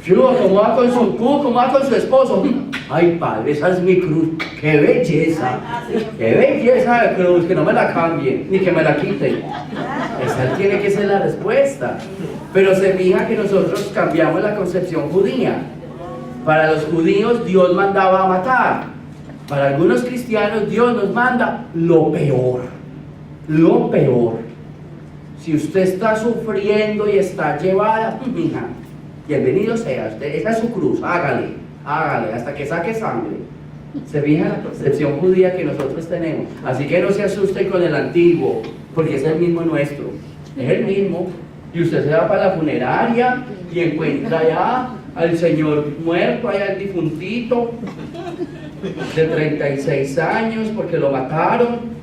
Speaker 1: ¿Cómo va con su cruz? ¿Cómo va con su esposo? Ay, padre, esa es mi cruz. ¡Qué belleza! ¡Qué belleza de cruz! Que no me la cambien, ni que me la quiten. Esa tiene que ser la respuesta. Pero se fija que nosotros cambiamos la concepción judía. Para los judíos Dios mandaba a matar. Para algunos cristianos Dios nos manda lo peor. Lo peor. Si usted está sufriendo y está llevada, mija, bienvenido sea usted. Esa es su cruz, hágale, hasta que saque sangre. Se fija la concepción judía que nosotros tenemos. Así que no se asusten con el antiguo, porque es el mismo nuestro. Es el mismo. Y usted se va para la funeraria y encuentra allá al señor muerto, allá el difuntito de 36 años porque lo mataron,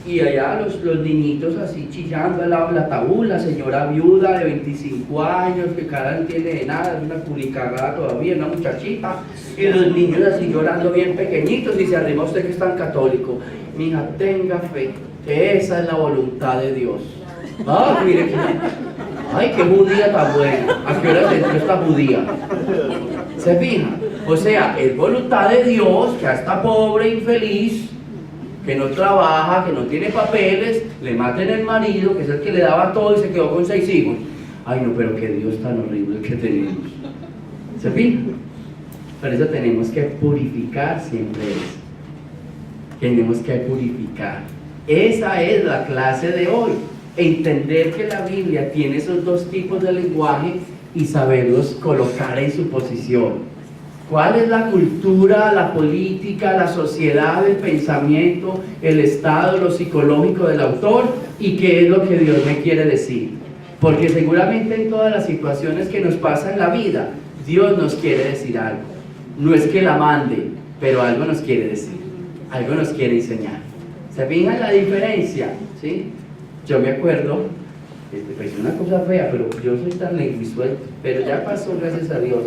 Speaker 1: y allá los niñitos así chillando al lado del ataúd, la señora viuda de 25 años que cara no entiende de nada, es una culicagada todavía, una muchachita, y los niños así llorando bien pequeñitos, y se arrima usted que es tan católico, mija, tenga fe, que esa es la voluntad de Dios. Ah, mire que... Ay, qué judía tan buena. ¿A qué hora se entró esta judía? ¿Se fija? O sea, es voluntad de Dios que a esta pobre infeliz, que no trabaja, que no tiene papeles, le maten el marido, que es el que le daba todo y se quedó con 6 hijos. Ay, no, pero qué Dios tan horrible que tenemos. ¿Se fija? Por eso tenemos que purificar siempre eso. Tenemos que purificar. Esa es la clase de hoy. Entender que la Biblia tiene esos dos tipos de lenguaje y saberlos colocar en su posición. ¿Cuál es la cultura, la política, la sociedad, el pensamiento, el estado, lo psicológico del autor? ¿Y qué es lo que Dios me quiere decir? Porque seguramente en todas las situaciones que nos pasan en la vida, Dios nos quiere decir algo. No es que la mande, pero algo nos quiere decir, algo nos quiere enseñar. ¿Se fijan la diferencia? ¿Sí? Yo me acuerdo, pues una cosa fea, pero yo soy tan lenguisuelto, pero ya pasó, gracias a Dios.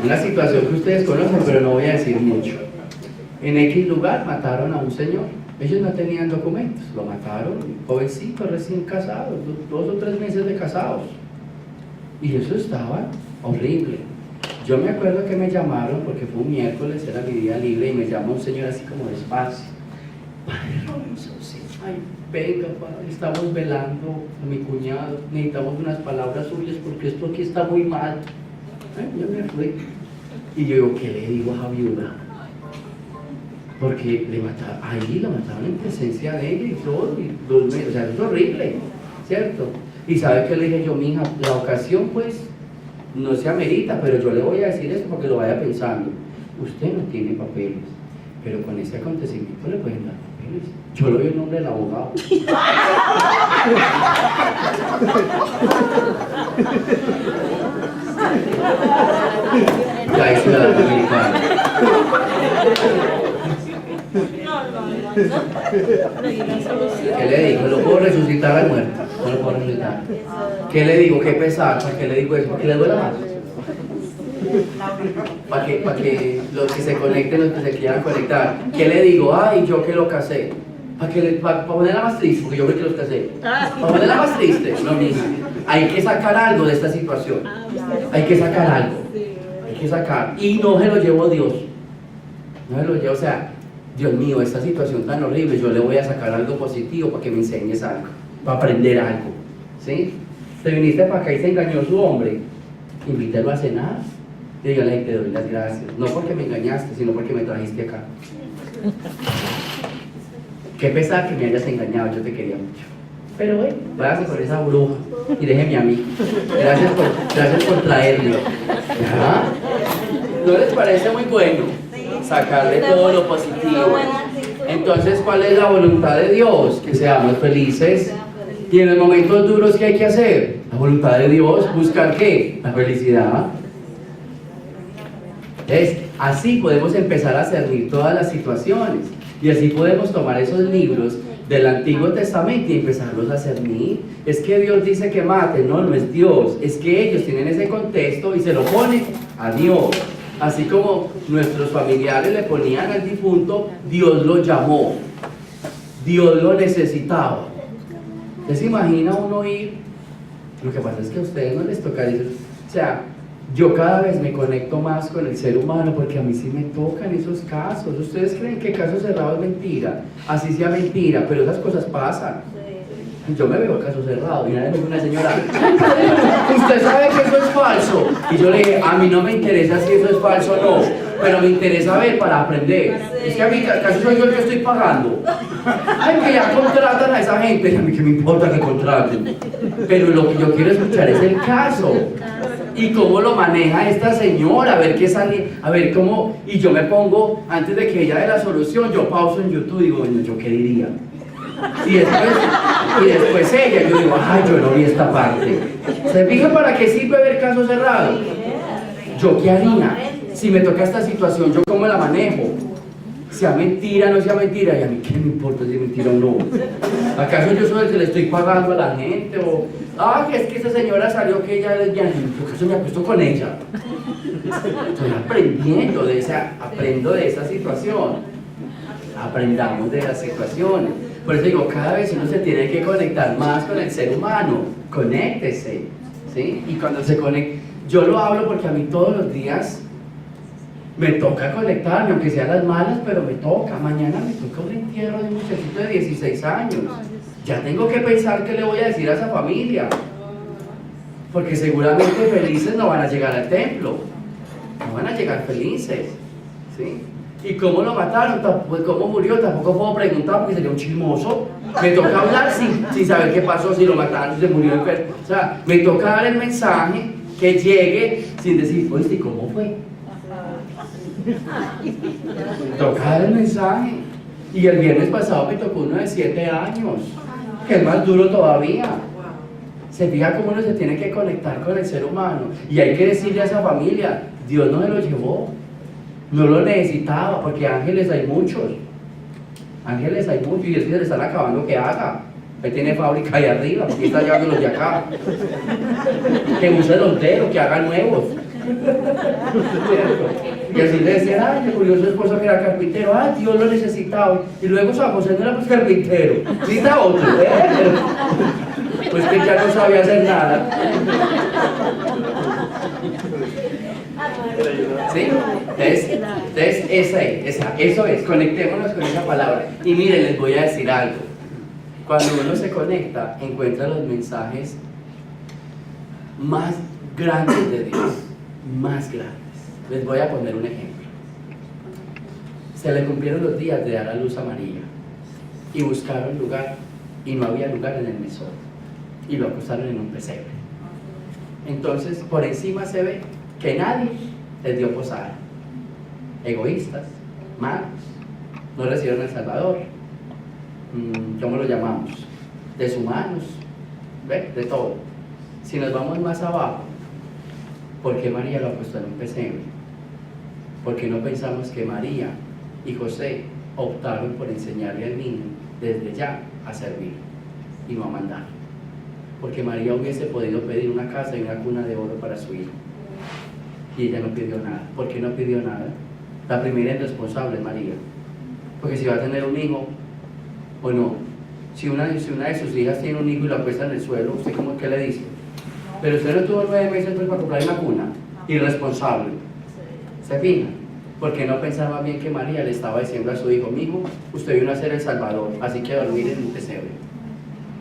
Speaker 1: Una situación que ustedes conocen, pero no voy a decir mucho. En X lugar mataron a un señor. Ellos no tenían documentos, lo mataron, jovencito, recién casado, 2 o 3 meses de casados. Y eso estaba horrible. Yo me acuerdo que me llamaron, porque fue un miércoles, era mi día libre, y me llamó un señor así como despacio. Padre Robinson, sí. Ay, venga, padre, estamos velando a mi cuñado, necesitamos unas palabras suyas porque esto aquí está muy mal. Ay, yo me fui. Y yo digo, ¿qué le digo a esa viuda? porque ahí la mataron en presencia de ella y todo, y 2 meses, o sea, es horrible, ¿cierto? Y ¿sabe qué le dije yo, mija? La ocasión pues no se amerita, pero yo le voy a decir eso porque lo vaya pensando. Usted no tiene papeles, pero con ese acontecimiento le pueden dar papeles. Yo lo vi en nombre del abogado. Ya es ciudadano americano. ¿Qué le digo? ¿Lo puedo resucitar al muerto? No lo puedo resucitar. ¿Qué le digo? ¿Qué pesar? ¿Para qué le digo eso? ¿Para que le duela más? Para que los que se conecten, los que se quieran conectar. ¿Qué le digo? Ay, yo que lo casé. Para ponerla más triste, porque yo creo que los casé. Para ponerla más triste, no, mija. Hay que sacar algo de esta situación. Hay que sacar algo. Hay que sacar. Y no se lo llevó Dios. No se lo llevo, o sea, Dios mío, esta situación tan horrible, yo le voy a sacar algo positivo para que me enseñes algo, para aprender algo. ¿Sí? Te viniste para acá y se engañó su hombre. Invítalo a cenar. Dígale, te doy las gracias. No porque me engañaste, sino porque me trajiste acá. Qué pesar que me hayas engañado, yo te quería mucho. Pero bueno, váyase con esa bruja y déjeme a mí. Gracias por traerme. ¿Ya? ¿No les parece muy bueno sacarle todo lo positivo? Entonces, ¿cuál es la voluntad de Dios? Que seamos felices. Y en los momentos duros, ¿qué hay que hacer? La voluntad de Dios, buscar ¿qué? La felicidad. Entonces, así podemos empezar a cernir todas las situaciones. Y así podemos tomar esos libros del Antiguo Testamento y empezarlos a cernir. Es que Dios dice que maten, no es Dios. Es que ellos tienen ese contexto y se lo ponen a Dios. Así como nuestros familiares le ponían al difunto, Dios lo llamó. Dios lo necesitaba. ¿Les imagina uno ir? Lo que pasa es que a ustedes no les toca decir, o sea, yo cada vez me conecto más con el ser humano porque a mí sí me tocan esos casos. Ustedes creen que caso cerrado es mentira, así sea mentira, pero esas cosas pasan. Yo me veo caso cerrado y una vez me dijo una señora, usted sabe que eso es falso. Y yo le dije, a mí no me interesa si eso es falso o no, pero me interesa ver para aprender. Es que a mí casi soy yo el que estoy pagando. Ay, que ya contratan a esa gente, y a mí que me importa que contraten. Pero lo que yo quiero escuchar es el caso. Y cómo lo maneja esta señora, a ver qué sale, a ver cómo, y yo me pongo, antes de que ella dé la solución, yo pauso en YouTube y digo, bueno, ¿yo qué diría? Y después ella, yo digo, ay, yo no vi esta parte. ¿Se fija para qué sirve ver caso cerrado? ¿Yo qué haría? Si me toca esta situación, ¿yo cómo la manejo? Sea mentira, no sea mentira, y a mí qué me importa si es mentira o no. ¿Acaso yo soy el que le estoy pagando a la gente? O, que es que esa señora salió que ella es lesbiana, ¿acaso me acuesto con ella? Estoy aprendiendo aprendo de esa situación. Aprendamos de las situaciones. Por eso digo, cada vez uno se tiene que conectar más con el ser humano. Conéctese, ¿sí? Y cuando se conecta, yo lo hablo porque a mí todos los días me toca conectarme, aunque sean las malas, pero me toca. Mañana me toca un entierro de un muchachito de 16 años. Ya tengo que pensar qué le voy a decir a esa familia. Porque seguramente felices no van a llegar al templo. No van a llegar felices, ¿sí? ¿Y cómo lo mataron? Pues cómo murió, tampoco puedo preguntar porque sería un chismoso. Me toca hablar sin saber qué pasó, si lo mataron, si se murió. O sea, me toca dar el mensaje que llegue sin decir, pues, ¿y cómo fue? Toca dar el mensaje. Y el viernes pasado me tocó uno de 7 años, que es más duro todavía. Se fija cómo uno se tiene que conectar con el ser humano. Y hay que decirle a esa familia, Dios no se lo llevó. No lo necesitaba, porque ángeles hay muchos. Ángeles hay muchos y es que se le están acabando que haga. Él tiene fábrica ahí arriba, porque está llevando los de acá. Que use los dedos, que haga nuevos. Y así le decían, ay, que murió su esposo que era carpintero, ay, Dios lo necesitaba. Y luego San José no era pues carpintero, necesita otro. Pues que ya no sabía hacer nada. ¿Sí? Entonces eso es, conectémonos con esa palabra. Y miren, les voy a decir algo. Cuando uno se conecta, encuentra los mensajes más grandes de Dios, más grandes. Les voy a poner un ejemplo. se le cumplieron los días de dar a luz a María y buscaron lugar y no había lugar en el mesón y lo acostaron en un pesebre. Entonces por encima se ve que nadie les dio posada. Egoístas, malos, no recibieron al Salvador. ¿Cómo lo llamamos? Deshumanos, ¿ve? De todo. Si nos vamos más abajo, ¿por qué María lo acostó en un pesebre? Porque no pensamos que María y José optaron por enseñarle al niño desde ya a servir y no a mandar. Porque María hubiese podido pedir una casa y una cuna de oro para su hijo. Y ella no pidió nada. ¿Por qué no pidió nada? La primera irresponsable es María. Porque si va a tener un hijo o no, si una de sus hijas tiene un hijo y lo acuesta en el suelo, ¿usted cómo qué le dice? Pero usted no tuvo 9 meses pues, para comprar una cuna. Irresponsable. ¿Se fija? Porque no pensaba bien que María le estaba diciendo a su hijo: mijo, usted vino a ser el Salvador, así que a dormir en un pesebre.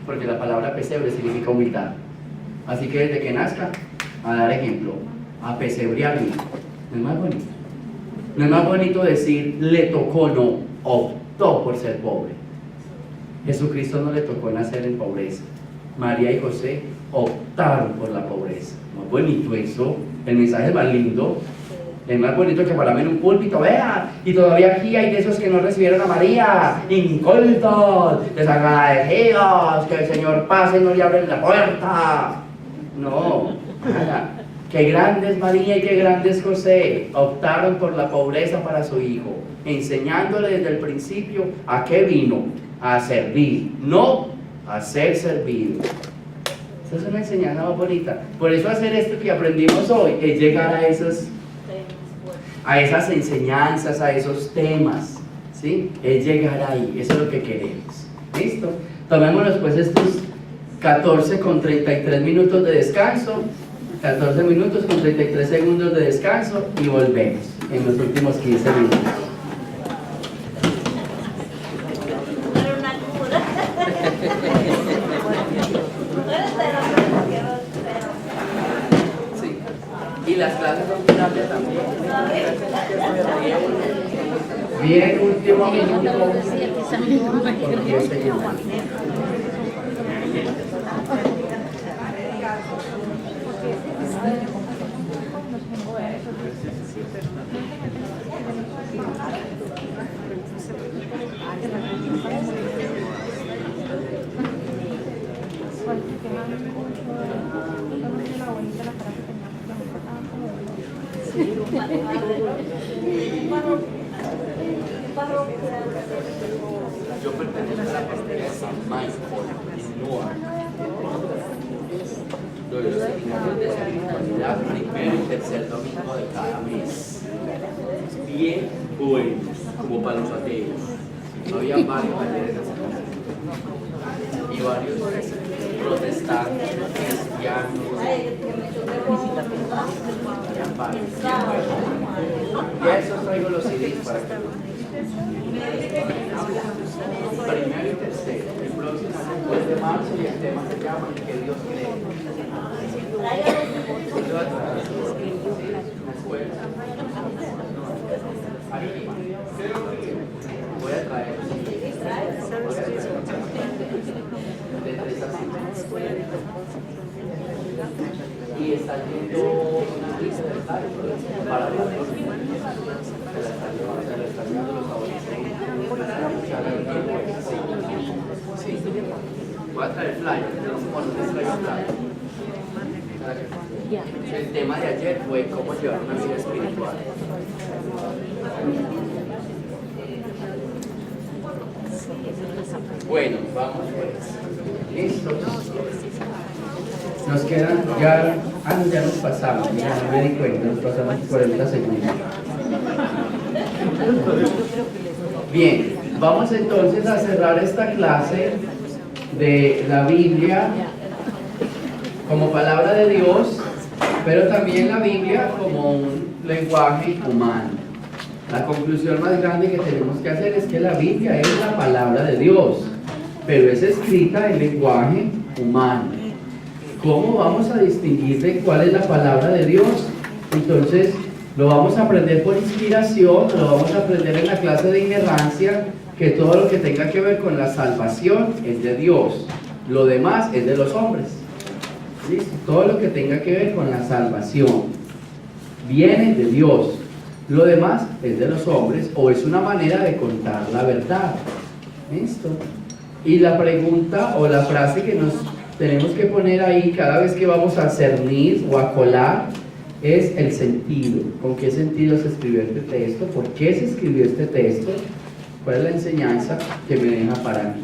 Speaker 1: Porque la palabra pesebre significa humildad. Así que desde que nazca, a dar ejemplo, a pesebrear mi hijo. ¿No es más bonito? No es más bonito decir, le tocó, no, optó por ser pobre. Jesucristo no le tocó nacer en pobreza. María y José optaron por la pobreza. Más bonito eso, el mensaje es más lindo. Es más bonito que pararme en un púlpito, vea, y todavía aquí hay de esos que no recibieron a María, incultos, desagradecidos, que el Señor pase y no le abren la puerta. No, nada. Qué grande es María y qué grande es José. Optaron por la pobreza para su hijo, enseñándole desde el principio a qué vino, a servir, no a ser servido. Esa es una enseñanza más bonita. Por eso hacer esto que aprendimos hoy es llegar a esas enseñanzas, a esos temas, ¿sí? Es llegar ahí, eso es lo que queremos. ¿Listo? Tomémonos pues estos 14 con 33 minutos de descanso, 14 minutos con 33 segundos de descanso y volvemos en los últimos 15 minutos.
Speaker 3: Era una cura.
Speaker 1: Sí. Y las clases son terapia también. Bien, último minuto. Porque seguimos. Yo pertenezco a la parroquia de San Michael en Newark. Doy los seminarios de espiritualidad primero y tercer domingo de cada mes. Bien buenos, como para los ateos. Había varios talleres de enseñanza. Y varios protestantes, cristianos. Habían varios, bien buenos. Y a esos traigo los CDs para que primero y tercero, el próximo después de marzo, y el tema se llama el que Dios cree. Voy a traer de 3 a 5. Y está yendo una lista de detalles para hablar con los adolescentes. Sí. Voy a traer flyer. Bueno, les traigo flyer. El tema de ayer fue cómo llevar una vida espiritual. Bueno, vamos pues. Listo. Nos quedan ya. Ya nos pasamos. Mira, no me di cuenta, nos pasamos 40 segundos. Bien, vamos entonces a cerrar esta clase de la Biblia como palabra de Dios, pero también la Biblia como un lenguaje humano. La conclusión más grande que tenemos que hacer es que la Biblia es la palabra de Dios, pero es escrita en lenguaje humano. ¿Cómo vamos a distinguir de cuál es la palabra de Dios? Entonces, Lo vamos a aprender por inspiración, lo vamos a aprender en la clase de inerrancia, que todo lo que tenga que ver con la salvación es de Dios, lo demás es de los hombres. ¿Listo? Todo lo que tenga que ver con la salvación viene de Dios, lo demás es de los hombres, o es una manera de contar la verdad. ¿Listo? Y la pregunta o la frase que nos tenemos que poner ahí cada vez que vamos a cernir o a colar es el sentido. ¿Con qué sentido se escribió este texto? ¿Por qué se escribió este texto? ¿Cuál es la enseñanza que me deja para mí?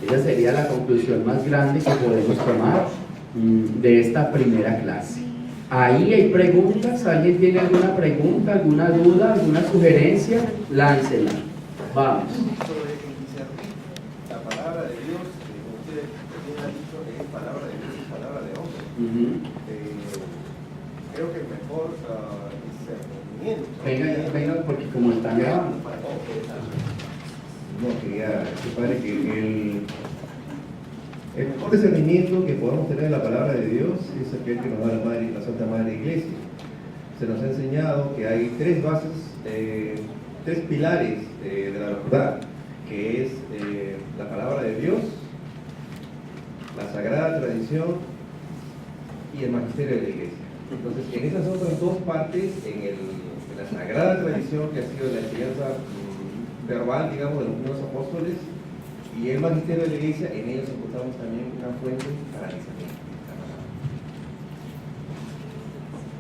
Speaker 1: Esa sería la conclusión más grande que podemos tomar de esta primera clase. Ahí hay preguntas. ¿Alguien tiene alguna pregunta, alguna duda, alguna sugerencia? Láncela. Vamos.
Speaker 7: La palabra de Dios, como usted bien ha dicho, es palabra de Dios, es palabra de hombre. Creo que el mejor discernimiento.
Speaker 1: Venga, porque como están grabando.
Speaker 7: No, quería decir, padre, que el mejor discernimiento que podamos tener de la palabra de Dios es aquel que nos da la Santa Madre Iglesia. Se nos ha enseñado que hay tres bases, tres pilares de la verdad, que es la palabra de Dios, la sagrada tradición y el magisterio de la Iglesia. Entonces, en esas otras dos partes, en la sagrada tradición, que ha sido la enseñanza verbal, digamos, de los primeros apóstoles, y el magisterio de la Iglesia, en ellos encontramos también una fuente para el pensamiento.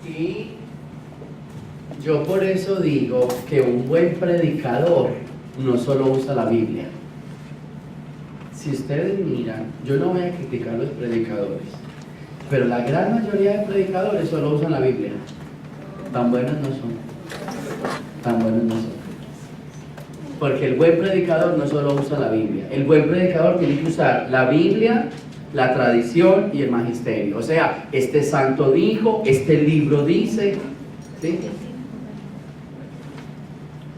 Speaker 1: Y yo por eso digo que un buen predicador no solo usa la Biblia. Si ustedes miran, yo no voy a criticar a los predicadores, pero la gran mayoría de predicadores solo usan la Biblia. Tan buenos no son. Tan buenos no son. Porque el buen predicador no solo usa la Biblia. El buen predicador tiene que usar la Biblia, la tradición y el magisterio. O sea, este santo dijo, este libro dice. ¿Sí?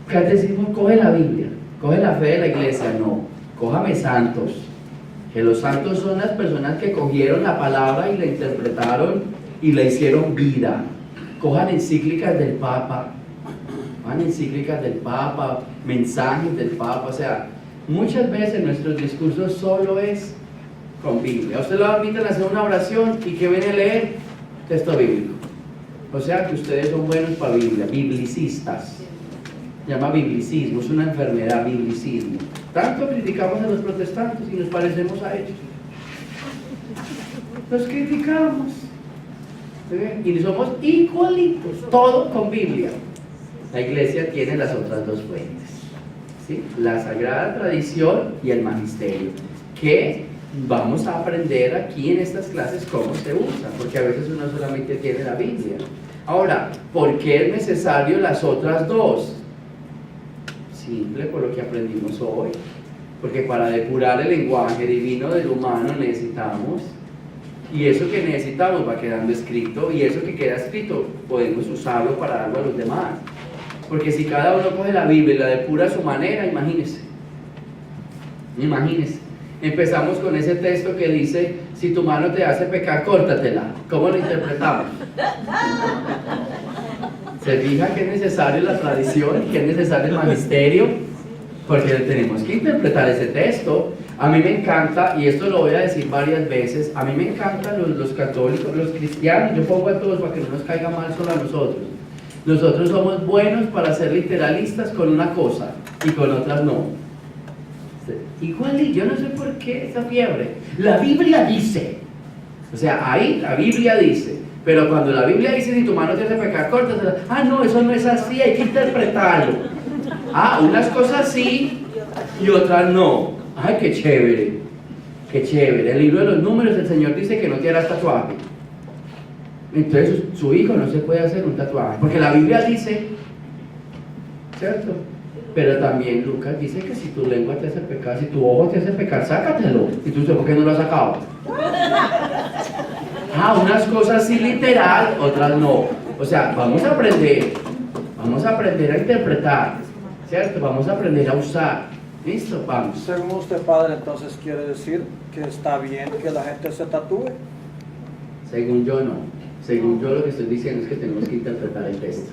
Speaker 1: Catecismo, coge la Biblia, coge la fe de la iglesia. No, cójame santos. Que los santos son las personas que cogieron la palabra y la interpretaron y la hicieron vida. Cojan encíclicas del Papa. Encíclicas del Papa, mensajes del Papa. O sea, muchas veces nuestros discursos solo es con Biblia. A usted lo invitan a hacer una oración y que viene a leer texto bíblico. O sea que ustedes son buenos para Biblia, biblicistas. Se llama biblicismo, es una enfermedad, biblicismo. Tanto criticamos a los protestantes y nos parecemos a ellos. Los criticamos. ¿Sí? Y somos igualitos, todo con Biblia. La iglesia tiene las otras dos fuentes, ¿sí? La sagrada tradición y el magisterio, que vamos a aprender aquí en estas clases cómo se usa, porque a veces uno solamente tiene la Biblia. Ahora, ¿por qué es necesario las otras dos? Simple, por lo que aprendimos hoy, porque para depurar el lenguaje divino del humano necesitamos, y eso que necesitamos va quedando escrito, y eso que queda escrito podemos usarlo para darlo a los demás. Porque si cada uno coge la Biblia y la depura a su manera, imagínense. Empezamos con ese texto que dice, si tu mano te hace pecar, córtatela. ¿Cómo lo interpretamos? ¿Se fija que es necesario la tradición, que es necesario el magisterio? Porque tenemos que interpretar ese texto. A mí me encanta, y esto lo voy a decir varias veces, a mí me encantan los católicos, los cristianos, yo pongo a todos para que no nos caiga mal solo a nosotros. Nosotros somos buenos para ser literalistas con una cosa y con otras no. Igual, yo no sé por qué esa fiebre. La Biblia dice. O sea, ahí la Biblia dice. Pero cuando la Biblia dice, si tu mano te hace pecar, córtasela. Ah, no, eso no es así, hay que interpretarlo. Ah, unas cosas sí y otras no. Ay, qué chévere. Qué chévere. El libro de los números, el Señor dice que no te harás tatuaje. Entonces su hijo no se puede hacer un tatuaje, porque la Biblia dice, ¿cierto? Pero también Lucas dice que si tu lengua te hace pecar, si tu ojo te hace pecar, sácatelo. Y tú dices, ¿por qué no lo has sacado? Ah, unas cosas sí literal, otras no. O sea, vamos a aprender a interpretar, ¿cierto? Vamos a aprender a usar. ¿Listo? Vamos.
Speaker 6: Según usted, padre, entonces quiere decir que está bien que la gente se tatúe.
Speaker 1: Según yo no. Según yo lo que estoy diciendo es que tenemos que interpretar el texto.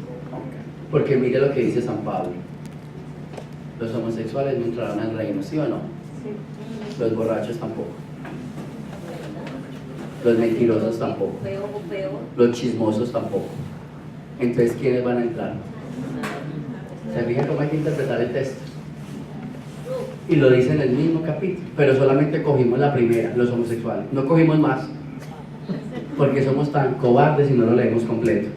Speaker 1: Porque mire lo que dice San Pablo. Los homosexuales no entrarán al reino, ¿sí o no? Los borrachos tampoco. Los mentirosos tampoco.
Speaker 3: Peor.
Speaker 1: Los chismosos tampoco. Entonces, ¿quiénes van a entrar? ¿Se fijan cómo hay que interpretar el texto? Y lo dice en el mismo capítulo, pero solamente cogimos la primera, los homosexuales. No cogimos más, porque somos tan cobardes y no lo leemos completo.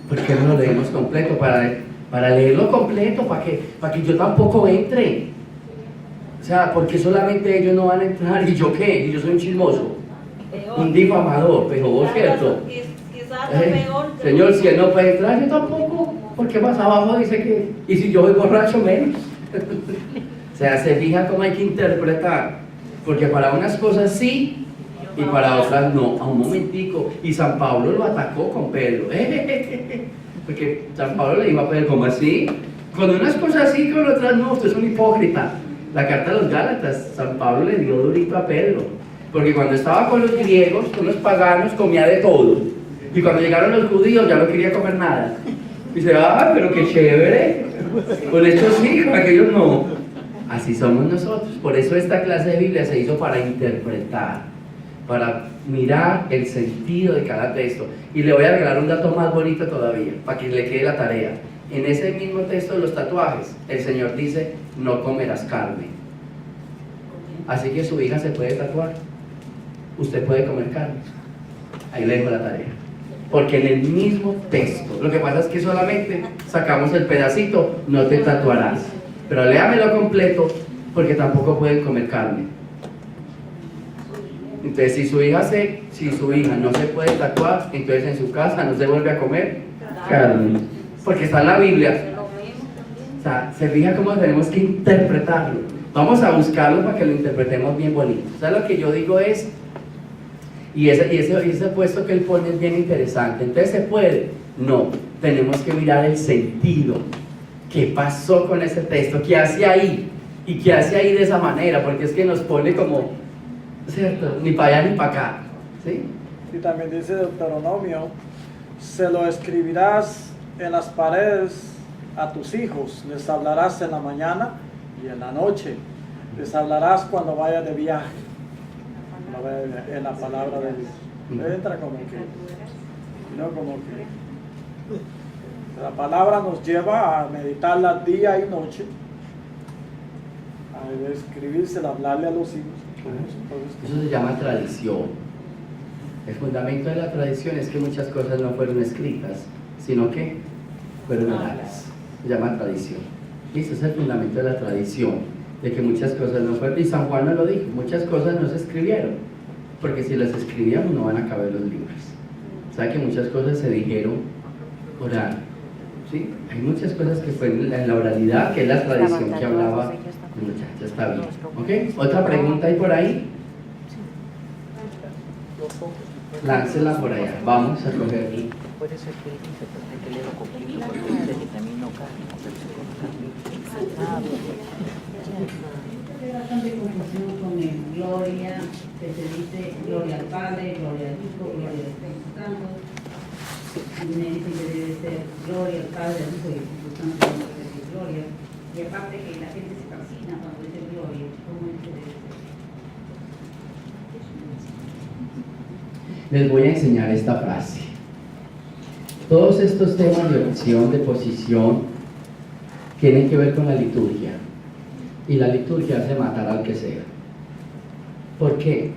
Speaker 1: ¿Por qué no lo leemos completo? Para leerlo completo, para que yo tampoco entre. O sea, porque solamente ellos no van a entrar, ¿y yo qué? Y yo soy un chismoso, un difamador, pero ¿cierto?
Speaker 3: Quizás peor.
Speaker 1: Señor, si él no puede entrar, yo tampoco, porque más abajo dice que, y si yo voy borracho, menos. O sea, se fija cómo hay que interpretar, porque para unas cosas sí, y para otras no. A un momentico, y San Pablo lo atacó con Pedro, porque San Pablo le dijo a Pedro, ¿cómo así? Con unas cosas sí, con otras no, usted es un hipócrita. La carta de los Gálatas, San Pablo le dio durito a Pedro, porque cuando estaba con los griegos, con los paganos, comía de todo, y cuando llegaron los judíos ya no quería comer nada. Y dice, pero qué chévere, con estos sí, con aquellos no. Así somos nosotros. Por eso esta clase de Biblia se hizo para interpretar, para mirar el sentido de cada texto. Y le voy a regalar un dato más bonito todavía, para que le quede la tarea. En ese mismo texto de los tatuajes, el Señor dice, no comerás carne. Así que su hija se puede tatuar, usted puede comer carne. Ahí le dejo la tarea. Porque en el mismo texto, lo que pasa es que solamente sacamos el pedacito, no te tatuarás. Pero léamelo completo, porque tampoco pueden comer carne. Entonces, si su hija no se puede tatuar, entonces en su casa no se vuelve a comer carne. Porque está en la Biblia. O sea, se fija cómo tenemos que interpretarlo. Vamos a buscarlo para que lo interpretemos bien bonito. O sea, lo que yo digo es, y ese puesto que él pone es bien interesante. Entonces, ¿se puede? No. Tenemos que mirar el sentido. ¿Qué pasó con ese texto? ¿Qué hace ahí? ¿Y qué hace ahí de esa manera? Porque es que nos pone como, ¿cierto? Ni para allá ni para acá. ¿Sí?
Speaker 6: Y también dice Deuteronomio, se lo escribirás en las paredes a tus hijos, les hablarás en la mañana y en la noche, les hablarás cuando vayas de viaje. En la palabra de Dios. Entra como que, no como que. La palabra nos lleva a meditarla día y noche, a escribírsela, a hablarle a los hijos.
Speaker 1: Eso se llama tradición. El fundamento de la tradición es que muchas cosas no fueron escritas, sino que fueron orales. Se llama tradición. Y ese es el fundamento de la tradición, de que muchas cosas no fueron, y San Juan nos lo dijo, muchas cosas no se escribieron, porque si las escribíamos no van a caber los libros. O sea que muchas cosas se dijeron oral. ¿Sí? Hay muchas cosas que fue en la oralidad, que es la tradición que hablaba el muchacho. Está bien. ¿Ok? ¿Otra pregunta hay por ahí? Láncela por allá. Vamos a coger.
Speaker 2: Por eso es que él dice, pues hay que leerlo completo, porque dice que también no cae,
Speaker 8: Hay bastante confusión con el gloria, que se dice gloria al Padre, gloria al Hijo, gloria al Espíritu Santo. Y me dicen que debe ser gloria al Padre, al Hijo y al Espíritu Santo, no debe decir gloria. Y aparte que la gente se fascina cuando dice gloria, ¿cómo es que debe ser?
Speaker 1: Les voy a enseñar esta frase. Todos estos temas de oración, de posición, tienen que ver con la liturgia. Y la liturgia hace matar al que sea. ¿Por qué?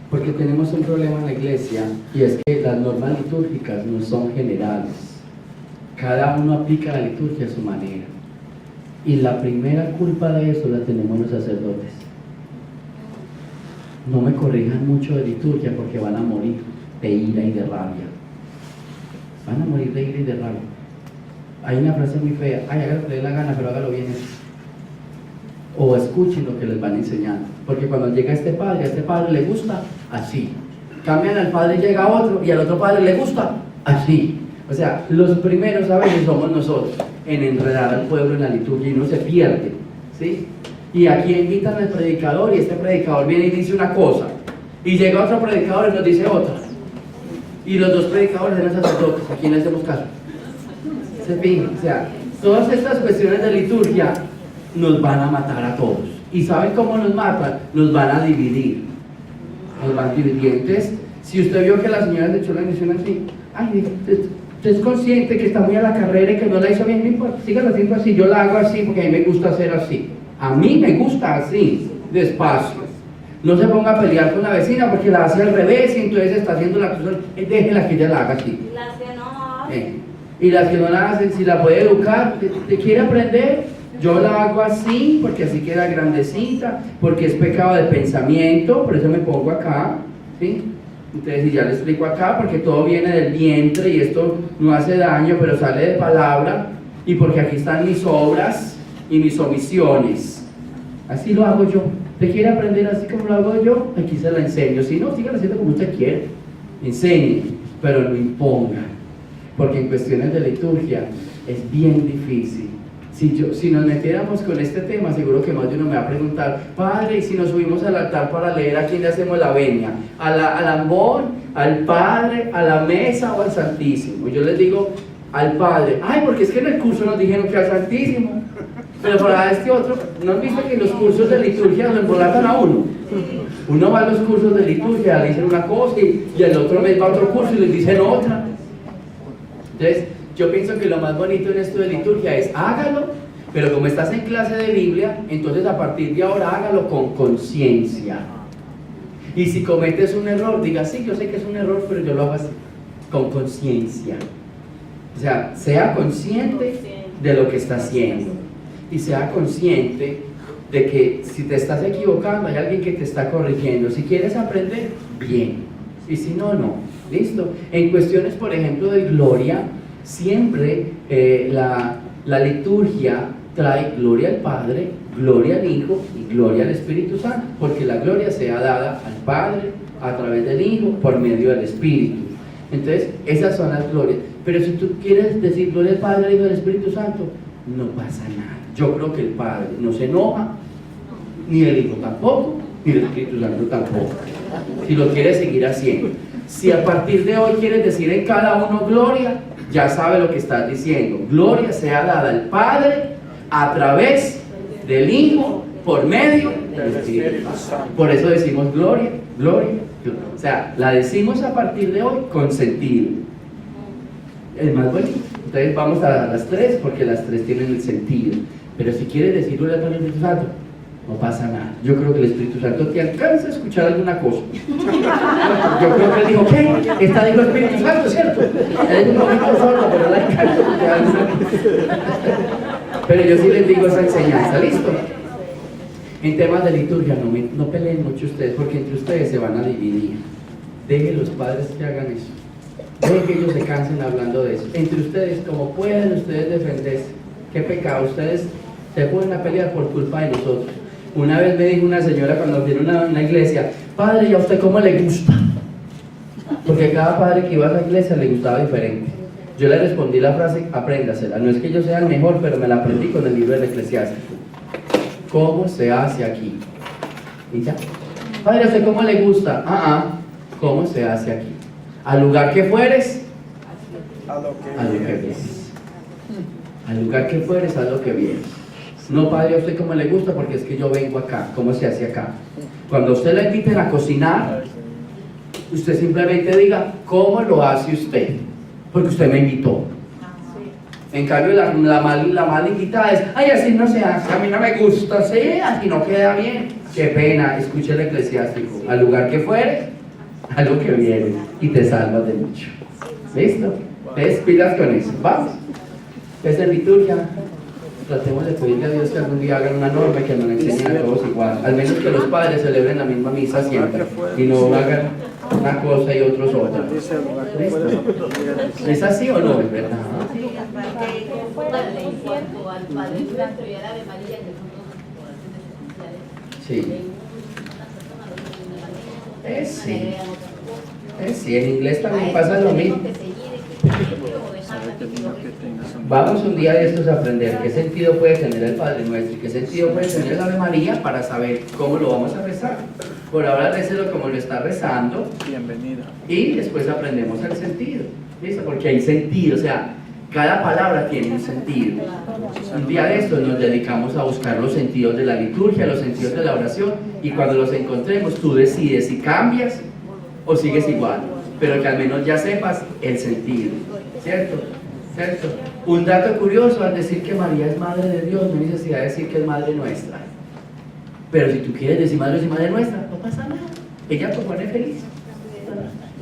Speaker 1: Porque tenemos un problema en la iglesia, y es que las normas litúrgicas no son generales. Cada uno aplica la liturgia a su manera. Y la primera culpa de eso la tenemos los sacerdotes. No me corrijan mucho de liturgia porque van a morir de ira y de rabia. Van a morir de ira y de rabia. Hay una frase muy fea, hágalo lo que le dé la gana, pero hágalo bien. O escuchen lo que les van enseñando. Porque cuando llega a este padre le gusta así. Cambian al padre, llega otro, y al otro padre le gusta así. O sea, los primeros a veces somos nosotros en enredar al pueblo en la liturgia y no se pierde. ¿Sí? Y aquí invitan al predicador y este predicador viene y dice una cosa. Y llega otro predicador y nos dice otra. Y los dos predicadores eran sacerdotes. ¿A quién le hacemos caso? Se fijan, o sea, todas estas cuestiones de liturgia nos van a matar a todos. ¿Y saben cómo nos matan? Nos van a dividir. Nos van a dividir. Entonces, si usted vio que la señora de hecho la misión así, ay, usted es consciente que está muy a la carrera y que no la hizo bien, no importa, sígala haciendo así, yo la hago así porque a mí me gusta hacer así. A mí me gusta así, despacio. No se ponga a pelear con la vecina porque la hace al revés y entonces está haciendo la cosa, déjela que ella la haga así.
Speaker 3: Y las que no,
Speaker 1: Y las que no la hacen, si la puede educar, ¿te quiere aprender? Yo la hago así, porque así queda grandecita, porque es pecado de pensamiento, por eso me pongo acá, ¿sí? Entonces, si ya le explico acá, porque todo viene del vientre y esto no hace daño, pero sale de palabra, y porque aquí están mis obras y mis omisiones. Así lo hago yo. ¿Te quiere aprender así como lo hago yo? Aquí se la enseño. Si no, síganlo haciendo como usted quiere. Enseñe, pero no imponga. Porque en cuestiones de liturgia es bien difícil. Si nos metiéramos con este tema, seguro que más de uno me va a preguntar, padre, ¿y si nos subimos al altar para leer, a quién le hacemos la venia? ¿Al ambón, al Padre, a la mesa o al Santísimo? Yo les digo, al Padre. Ay, porque es que en el curso nos dijeron que al Santísimo. Pero para este otro, ¿no han visto que en los cursos de liturgia lo embolatan a uno? Uno va a los cursos de liturgia, le dicen una cosa y el otro mes va a otro curso y les dicen otra. Entonces, yo pienso que lo más bonito en esto de liturgia es hágalo, pero como estás en clase de Biblia, entonces a partir de ahora hágalo con conciencia. Y si cometes un error, diga, sí, yo sé que es un error, pero yo lo hago así, con conciencia. O sea, sea consciente de lo que está haciendo. Y sea consciente de que si te estás equivocando, hay alguien que te está corrigiendo. Si quieres aprender, bien. Y si no, no. ¿Listo? En cuestiones, por ejemplo, de gloria, siempre la liturgia trae gloria al Padre, gloria al Hijo y gloria al Espíritu Santo, porque la gloria sea dada al Padre a través del Hijo por medio del Espíritu. Entonces, esas son las glorias. Pero si tú quieres decir gloria al Padre, al Hijo y al Espíritu Santo, no pasa nada. Yo creo que el Padre no se enoja, ni el Hijo tampoco, ni el Espíritu Santo tampoco. Si lo quieres seguir haciendo. Si a partir de hoy quieres decir en cada uno gloria, ya sabe lo que estás diciendo. Gloria sea dada al Padre a través del Hijo por medio del Espíritu Santo. Por eso decimos gloria, gloria, gloria. O sea, la decimos a partir de hoy con sentido. Es más bonito. Entonces vamos a las tres porque las tres tienen el sentido. Pero si quieres decir gloria al Espíritu Santo, no pasa nada. Yo creo que el Espíritu Santo te alcanza a escuchar alguna cosa. Yo creo que él dijo, ¿qué? Esta dijo Espíritu Santo, ¿cierto? Él es un poquito sordo, pero la alcanza. Pero yo sí les digo esa enseñanza, ¿listo? En temas de liturgia no peleen mucho ustedes, porque entre ustedes se van a dividir. Dejen los padres que hagan eso. Dejen que ellos se cansen hablando de eso. Entre ustedes, como pueden ustedes defenderse. ¿Qué pecado? Ustedes se ponen a pelear por culpa de nosotros. Una vez me dijo una señora cuando fui a una iglesia, padre, ¿y a usted cómo le gusta? Porque cada padre que iba a esa iglesia le gustaba diferente. Yo le respondí la frase, apréndasela. No es que yo sea el mejor, pero me la aprendí con el libro del Eclesiástico. ¿Cómo se hace aquí? Y ya. Padre, ¿a usted cómo le gusta? ¿Cómo se hace aquí? Al lugar que fueres, a lo que vienes. Al lugar que fueres, a lo que vienes. No, padre, ¿a usted cómo le gusta? Porque es que yo vengo acá. ¿Cómo se hace acá? Cuando usted la inviten a cocinar, usted simplemente diga, ¿cómo lo hace usted? Porque usted me invitó. En cambio, la mala invitada es, ay, así no se hace, a mí no me gusta, sí, así no queda bien. Qué pena, escuche el Eclesiástico. Al lugar que fueres, a lo que vienes, y te salvas de mucho. ¿Listo? Entonces, pilas con eso. Vamos. Entonces, en liturgia, tratemos de pedirle a Dios que algún día hagan una norma que nos enseñen a todos igual. Al menos que los padres celebren la misma misa siempre y no hagan una cosa y otros otra. ¿Es así o no? ¿Es verdad?
Speaker 8: En cuanto al Padre Nuestro y al Ave María, que son dos oraciones esenciales.
Speaker 1: Sí. Sí, en inglés también pasa lo mismo. Vamos un día de estos a aprender qué sentido puede tener el Padre Nuestro y qué sentido puede tener el Ave María para saber cómo lo vamos a rezar. Por ahora récelo como lo está rezando.
Speaker 6: Bienvenida.
Speaker 1: Y después aprendemos el sentido. ¿Listo? Porque hay sentido, o sea, Cada palabra tiene un sentido. Un día de estos nos dedicamos a buscar los sentidos de la liturgia, los sentidos de la oración, y cuando los encontremos tú decides si cambias o sigues igual, pero que al menos ya sepas el sentido, ¿cierto? ¿Cierto? Un dato curioso, al decir que María es Madre de Dios, no hay necesidad de decir que es Madre nuestra. Pero si tú quieres decir Madre nuestra, no pasa nada. Ella te pone feliz.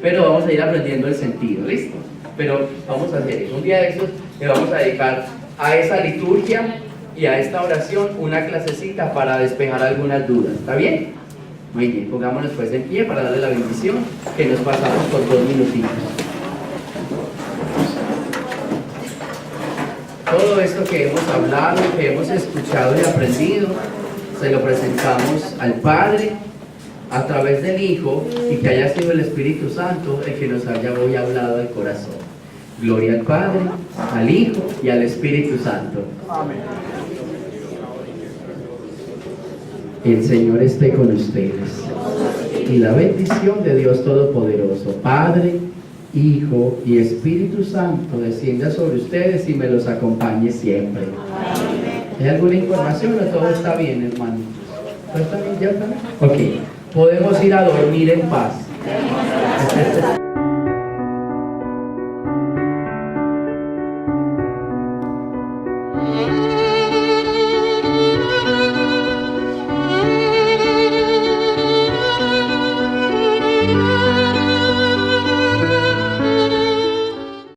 Speaker 1: Pero vamos a ir aprendiendo el sentido, ¿listo? Pero vamos a hacer eso. Un día de estos le vamos a dedicar a esa liturgia y a esta oración una clasecita para despejar algunas dudas. ¿Está bien? Muy bien, pongámonos pues en pie para darle la bendición, que nos pasamos por 2 minutitos. Todo esto que hemos hablado, que hemos escuchado y aprendido, se lo presentamos al Padre a través del Hijo, y que haya sido el Espíritu Santo el que nos haya hoy hablado al corazón. Gloria al Padre, al Hijo y al Espíritu Santo.
Speaker 6: Amén.
Speaker 1: El Señor esté con ustedes. Y la bendición de Dios Todopoderoso, Padre, Hijo y Espíritu Santo, descienda sobre ustedes y me los acompañe siempre. ¿Hay alguna información o todo está bien, hermano? ¿Todo está bien? ¿Ya está bien? Ok. Podemos ir a dormir en paz.
Speaker 5: Amén.